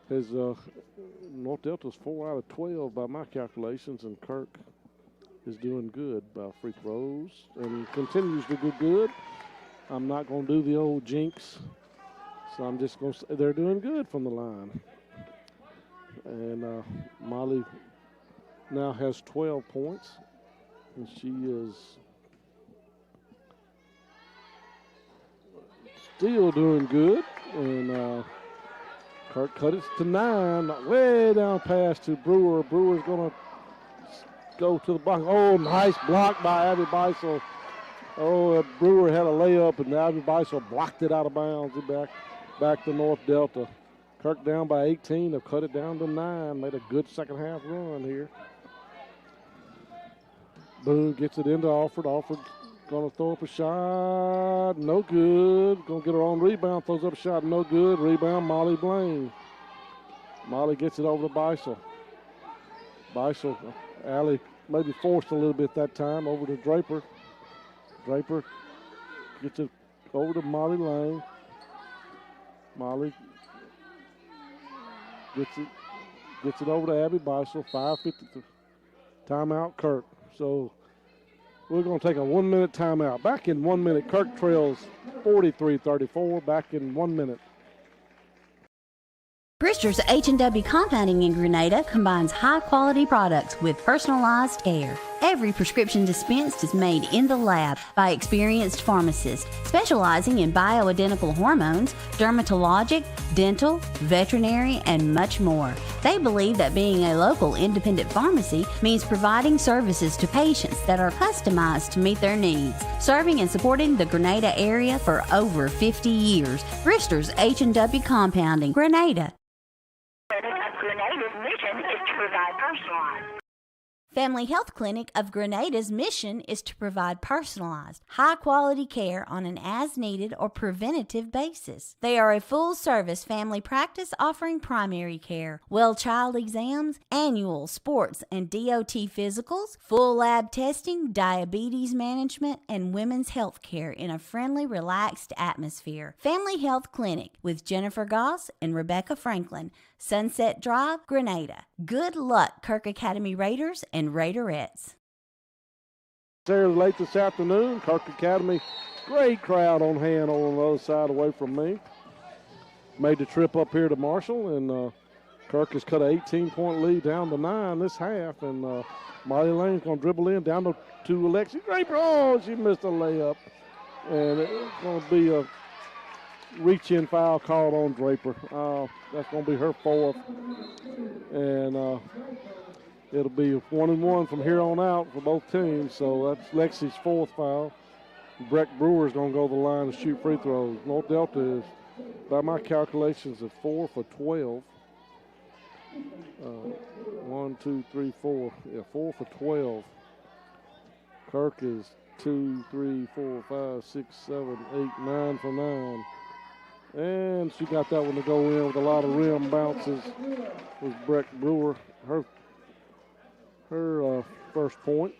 has North Delta's 4 out of 12 by my calculations, and Kirk is doing good by free throws and continues to do good. I'm not going to do the old jinx, so I'm just going to say they're doing good from the line. And Molly now has 12 points, and she is still doing good. And Kirk cut it to 9, way down pass to Brewer. Brewer's going to go to the block. Oh, nice block by Abby Beisel. Oh, Brewer had a layup, and Abby Beisel blocked it out of bounds. Back to North Delta. Kirk down by 18. They've cut it down to 9. Made a good second half run here. Boone gets it into Alford. Alford going to throw up a shot. No good. Going to get her own rebound. Throws up a shot. No good. Rebound, Molly Blaine. Molly gets it over to Beisel. Beisel, Allie maybe forced a little bit that time. Over to Draper. Draper gets it over to Molly Lane. Molly gets it over to Abby Beisel. 5:50 timeout, Kirk. So we're going to take a 1-minute timeout. Back in 1 minute, Kirk trails 43-34. Back in 1 minute. Brister's H&W Compounding in Grenada combines high-quality products with personalized care. Every prescription dispensed is made in the lab by experienced pharmacists specializing in bioidentical hormones, dermatologic, dental, veterinary, and much more. They believe that being a local independent pharmacy means providing services to patients that are customized to meet their needs. Serving and supporting the Grenada area for over 50 years. Brister's H&W Compounding, Grenada. Grenada's mission is to provide personalized. Family Health Clinic of Grenada's mission is to provide personalized, high-quality care on an as-needed or preventative basis. They are a full-service family practice offering primary care, well child exams, annual sports and DOT physicals, full lab testing, diabetes management, and women's health care in a friendly, relaxed atmosphere. Family Health Clinic with Jennifer Goss and Rebecca Franklin, Sunset Drive, Grenada. Good luck, Kirk Academy Raiders and Raiderettes. There late this afternoon, Kirk Academy, great crowd on hand on the other side away from me. Made the trip up here to Marshall, and Kirk has cut an 18-point lead down to 9 this half, and Molly Lane's going to dribble in down to Alexi Draper. Oh, she missed a layup, and it's going to be a reach-in foul called on Draper. That's going to be her 4th, and it'll be 1-1 from here on out for both teams. So that's Lexi's 4th foul. Breck Brewer's going to go to the line to shoot free throws. North Delta is, by my calculations, is 4 for 12. 1, 2, 3, 4. Yeah, 4 for 12. Kirk is 2, 3, 4, 5, 6, 7, 8, 9 for 9. And she got that one to go in with a lot of rim bounces. Was Breck Brewer, her first point.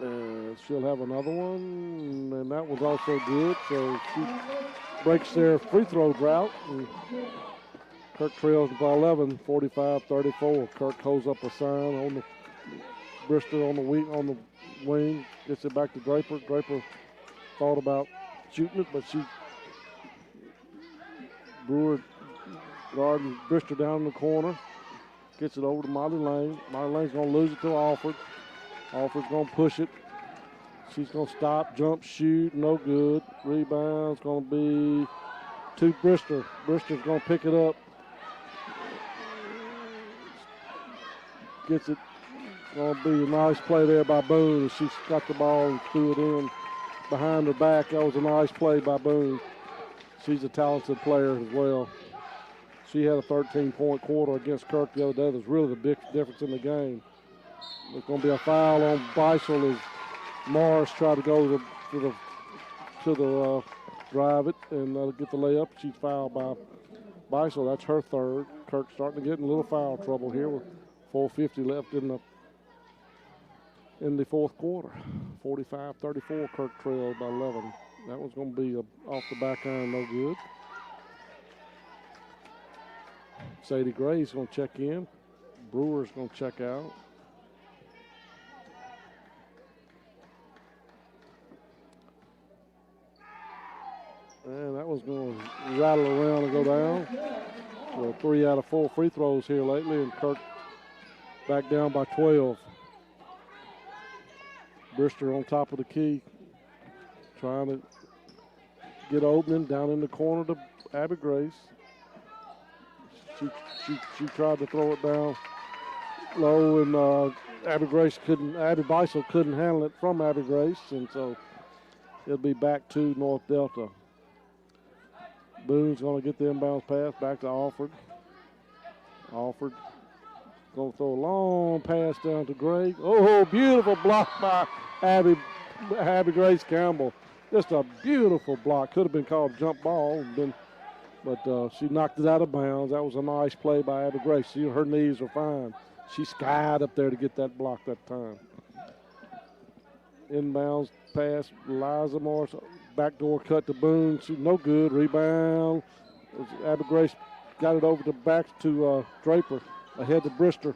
And she'll have another one, and that was also good. So she breaks their free throw drought. And Kirk trails by 11, 45-34. Kirk holds up a sign on the Bristol on the wing, gets it back to Draper. Draper thought about shooting it, but Brewer guarding Bristol down in the corner. Gets it over to Molly Lane. Molly Lane's going to lose it to Alford. Alford's going to push it. She's going to stop, jump, shoot, no good. Rebound's going to be to Brister. Brister's going to pick it up. Gets it. Going to be a nice play there by Boone. She got the ball and threw it in behind her back. That was a nice play by Boone. She's a talented player as well. She had a 13-point quarter against Kirk the other day. That's really the big difference in the game. There's going to be a foul on Beisel as Morris tried to go to the drive it and get the layup. She's fouled by Beisel. That's her third. Kirk starting to get in a little foul trouble here with 4:50 left in the fourth quarter. 45-34, Kirk trailed by 11. That one's going to be off the back iron, no good. Sadie Gray's going to check in. Brewer's going to check out. And that was going to rattle around and go down. Well, 3 out of 4 free throws here lately, and Kirk back down by 12. Brister on top of the key, trying to get opening down in the corner to Abby Grace. She tried to throw it down low, and Abby Beisel couldn't handle it from Abby Grace, and so it'll be back to North Delta. Boone's going to get the inbounds pass back to Alford. Alford going to throw a long pass down to Gray. Oh, beautiful block by Abby Grace Campbell. Just a beautiful block. Could have been called a jump ball, but she knocked it out of bounds. That was a nice play by Abby Grace. Her knees are fine. She skied up there to get that block that time. Inbounds pass, Liza Morris. Backdoor cut to Boone. She's no good. Rebound. Abby Grace got it over to back to Draper. Ahead to Brister.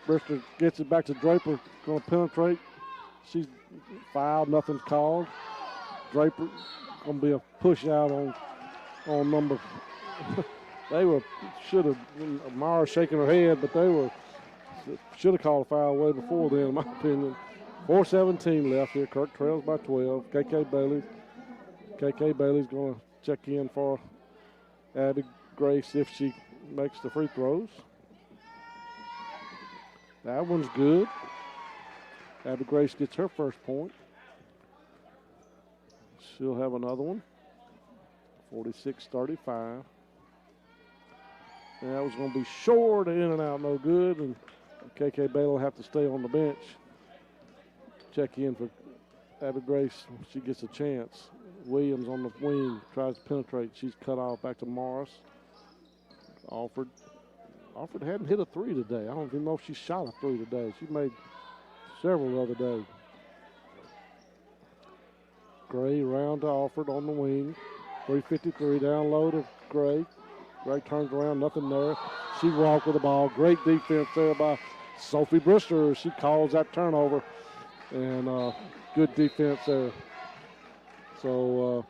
Brister gets it back to Draper. Going to penetrate. She's fouled. Nothing's called. Draper going to be a push out on number. They should have. Mara shaking her head, but should have called a foul way before then, in my opinion. 4:17 left here. Kirk trails by 12. KK Bailey's going to check in for Abby Grace if she makes the free throws. That one's good. Abby Grace gets her first point. She'll have another one. 46-35. And that was going to be short, in and out, no good. And KK Bailey will have to stay on the bench. Check in for Abby Grace. She gets a chance. Williams on the wing tries to penetrate. She's cut off back to Morris. Alford hadn't hit a three today. I don't even know if she shot a three today. She made several the other day. Gray round to Alford on the wing. 3:53 down low to Gray. Gray turns around, nothing there. She walked with the ball. Great defense there by Sophie Brister. She calls that turnover. And good defense there. So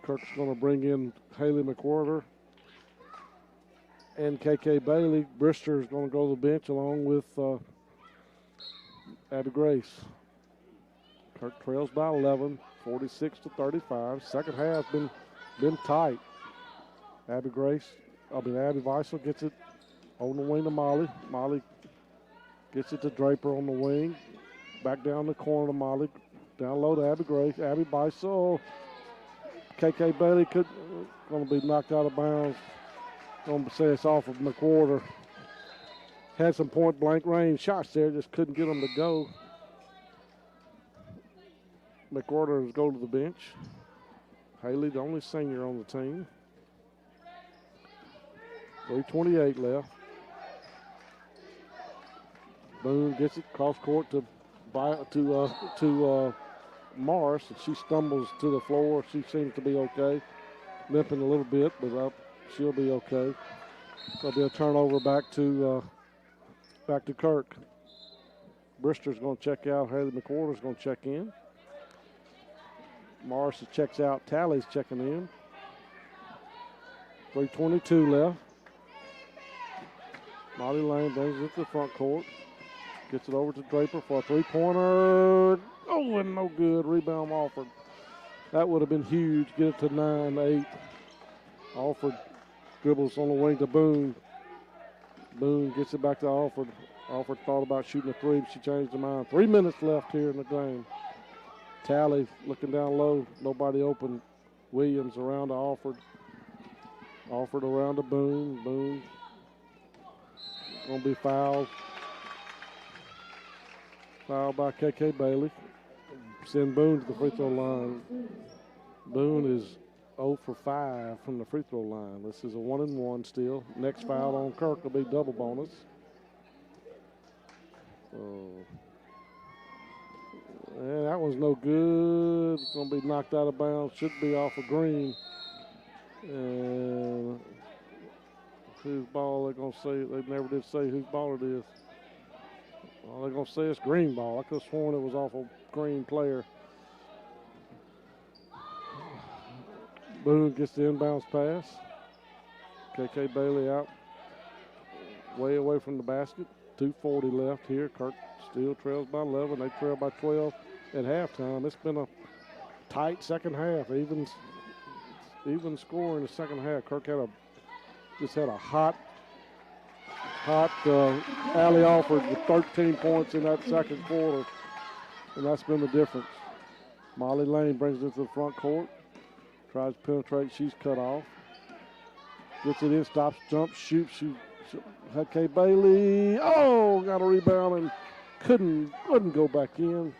Kirk's going to bring in Haley McWhorter and KK Bailey. Brister is going to go to the bench along with Abby Grace. Kirk trails by 11, 46-35. Second half been tight. Abby Weissel gets it on the wing to Molly. Molly gets it to Draper on the wing. Back down the corner to Molly. Down low to Abby Grace. Abby Weissel. KK Bailey going to be knocked out of bounds. Going to say it's off of McWhorter. Had some point blank range shots there, just couldn't get them to go. McWhorter is go to the bench. Haley, the only senior on the team. 3:28 left. Boone gets it cross court to Morris, and she stumbles to the floor. She seems to be okay, limping a little bit, but she'll be okay. So there'll be a turnover back to Kirk. Brister's going to check out. Haley McWhorter's going to check in. Morris checks out. Talley's checking in. 3:22 left. Molly Lane brings it to the front court. Gets it over to Draper for a three-pointer. Oh, and no good. Rebound Alford. That would have been huge. Get it to 9-8. Alford dribbles on the wing to Boone. Boone gets it back to Alford. Alford thought about shooting a three, but she changed her mind. 3 minutes left here in the game. Tally looking down low. Nobody open. Williams around to Alford. Alford around to Boone. Boone going to be fouled. Fouled by KK Bailey. Send Boone to the free throw line. Boone is 0 for 5 from the free throw line. This is a 1-and-1 still. Next foul on Kirk will be double bonus. And that one's no good. It's going to be knocked out of bounds. Should be off of Green. And whose ball they're going to say? They never did say whose ball it is. Well, they're going to say it's Green ball. I could have sworn it was off a Green player. Boone gets the inbounds pass. KK Bailey out way away from the basket. 2:40 left here. Kirk still trails by 11. They trail by 12 at halftime. It's been a tight second half. Even score in the second half. Kirk just had a hot Allie Alford with 13 points in that second quarter, and that's been the difference. Molly Lane brings it to the front court. Tries to penetrate. She's cut off. Gets it in. Stops. Jumps. Shoots. K. Bailey. Oh, got a rebound and wouldn't go back in.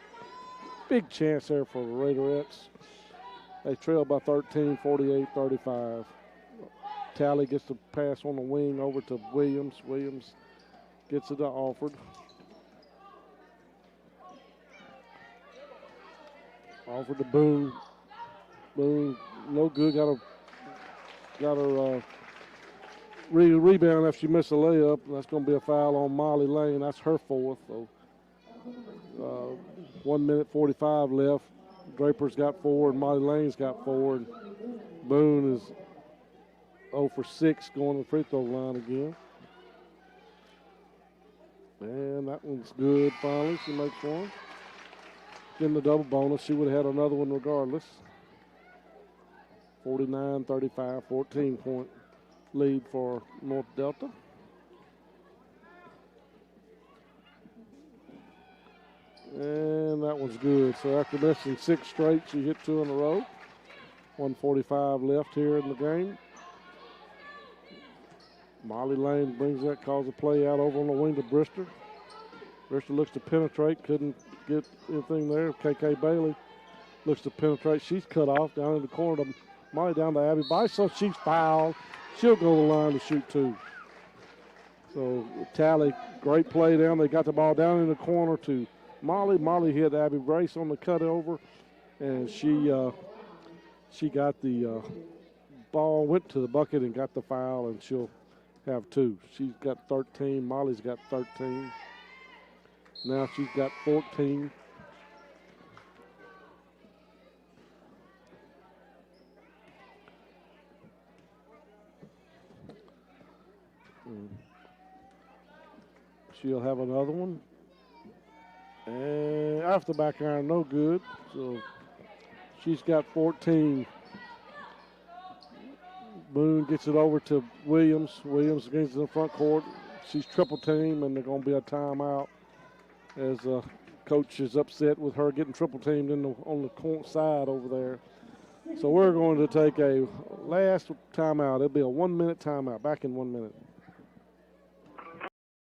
Big chance there for the Raiderettes. They trail by 13, 48-35. Tally gets the pass on the wing over to Williams. Williams gets it to Alford. Alford to Boone. Boone, no good. Got her rebound after she missed a layup. That's going to be a foul on Molly Lane. That's her fourth. So 1 minute 45 left. Draper's got 4 and Molly Lane's got 4. And Boone is 0 for 6 going to the free throw line again. And that one's good finally. She makes one. Getting the double bonus. She would have had another one regardless. 49-35, 14-point lead for North Delta. And that one's good. So after missing 6 straight, she hit 2 in a row. 1:45 left here in the game. Molly Lane brings that, calls a play out over on the wing to Brister. Brister looks to penetrate, couldn't get anything there. KK Bailey looks to penetrate. She's cut off down in the corner to Molly, down to Abby Bice. So she's fouled. She'll go to the line to shoot 2. So Tally, great play down. They got the ball down in the corner to Molly. Molly hit Abby Brace on the cut over, and she got the ball, went to the bucket and got the foul, and she'll have 2. She's got 13. Molly's got 13. Now she's got 14. She'll have another one. And after back iron, no good. So she's got 14. Boone gets it over to Williams. Williams against the front court. She's triple teamed, and they're going to be a timeout as coach is upset with her getting triple teamed on the court side over there. So we're going to take a last timeout. It'll be a 1-minute timeout. Back in 1 minute.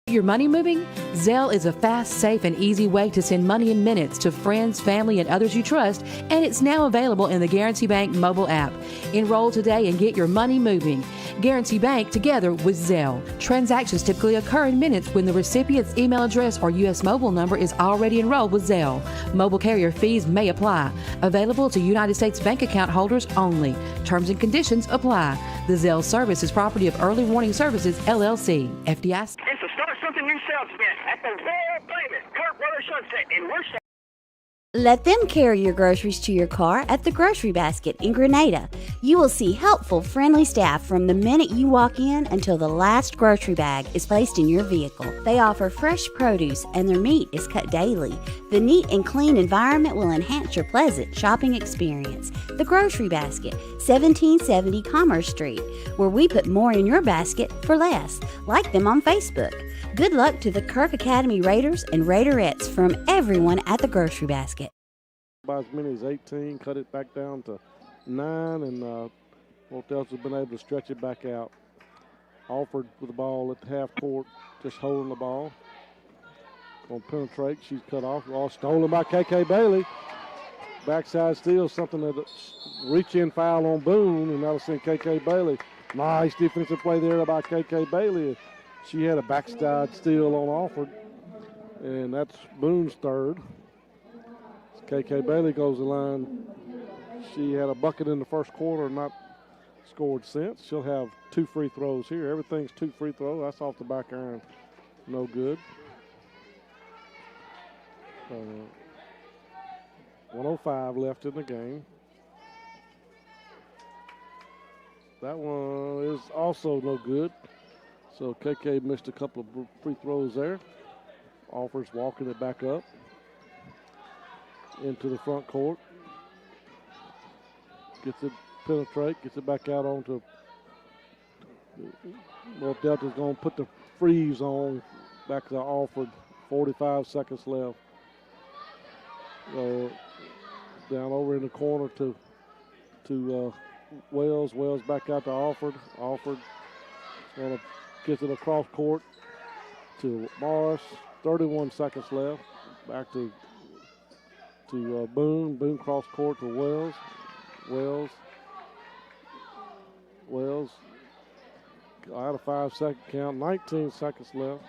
Your money moving? Zelle is a fast, safe, and easy way to send money in minutes to friends, family, and others you trust, and it's now available in the Guarantee Bank mobile app. Enroll today and get your money moving. Guarantee Bank together with Zelle. Transactions typically occur in minutes when the recipient's email address or U.S. mobile number is already enrolled with Zelle. Mobile carrier fees may apply. Available to United States bank account holders only. Terms and conditions apply. The Zelle service is property of Early Warning Services, LLC. FDIC. It's a Start Something Yourself event at the World Famous Kirk Brothers Sunset in Worcester. Let them carry your groceries to your car at the Grocery Basket in Grenada. You will see helpful, friendly staff from the minute you walk in until the last grocery bag is placed in your vehicle. They offer fresh produce and their meat is cut daily. The neat and clean environment will enhance your pleasant shopping experience. The Grocery Basket, 1770 Commerce Street, where we put more in your basket for less. Like them on Facebook. Good luck to the Kirk Academy Raiders and Raiderettes from everyone at the Grocery Basket. By as many as 18, cut it back down to 9, and Mortels has been able to stretch it back out. Alford with the ball at the half court, just holding the ball. Going to penetrate. She's cut off. Ball stolen by KK Bailey. Backside steal, something that reach-in foul on Boone, and that'll send KK Bailey. Nice defensive play there by KK Bailey. She had a backside steal on Alford, and that's Boone's third. KK Bailey goes the line. She had a bucket in the first quarter, not scored since. She'll have 2 free throws here. Everything's 2 free throws. That's off the back iron. No good. 1:05 left in the game. That one is also no good. So KK missed a couple of free throws there. Offers walking it back up into the front court. Gets it, penetrate, gets it back out onto. Well, Delta's going to put the freeze on back to Alford. 45 seconds left. Down over in the corner to Wells. Wells back out to Alford. Alford going to get it across court to Morris. 31 seconds left. Back to Boone. Boone cross court to Wells. Wells out of 5-second count. 19 seconds left.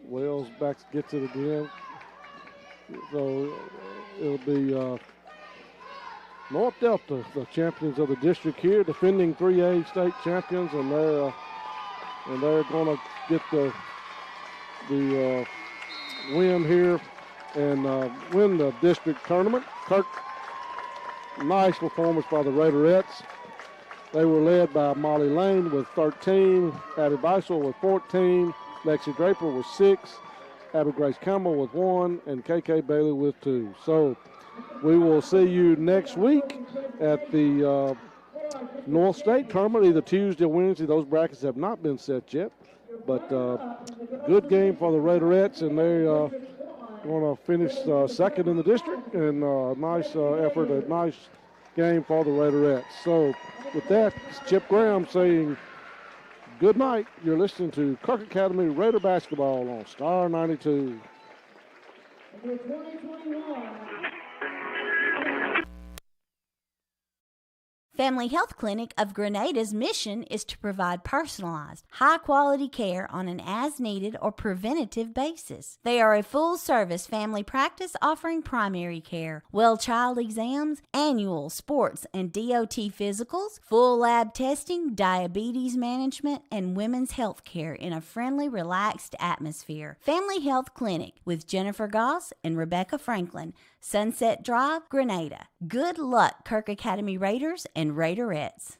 Wells gets it again. So it'll be North Delta, the champions of the district here, defending 3A state champions, and they're going to get the win here and win the district tournament. Kirk, nice performance by the Raiderettes. They were led by Molly Lane with 13, Abby Beisel with 14, Lexi Draper with 6, Abby Grace Campbell with 1, and KK Bailey with 2. So we will see you next week at the North State tournament, either Tuesday or Wednesday. Those brackets have not been set yet. But good game for the Raiderettes, and they're going to finish second in the district, and nice effort, a nice game for the Raiderettes. So with that, it's Chip Graham saying good night. You're listening to Kirk Academy Raider Basketball on Star 92. Family Health Clinic of Grenada's mission is to provide personalized, high-quality care on an as-needed or preventative basis. They are a full-service family practice offering primary care, well child exams, annual sports and DOT physicals, full lab testing, diabetes management, and women's health care in a friendly, relaxed atmosphere. Family Health Clinic with Jennifer Goss and Rebecca Franklin, Sunset Drive, Grenada. Good luck, Kirk Academy Raiders and Raiderettes.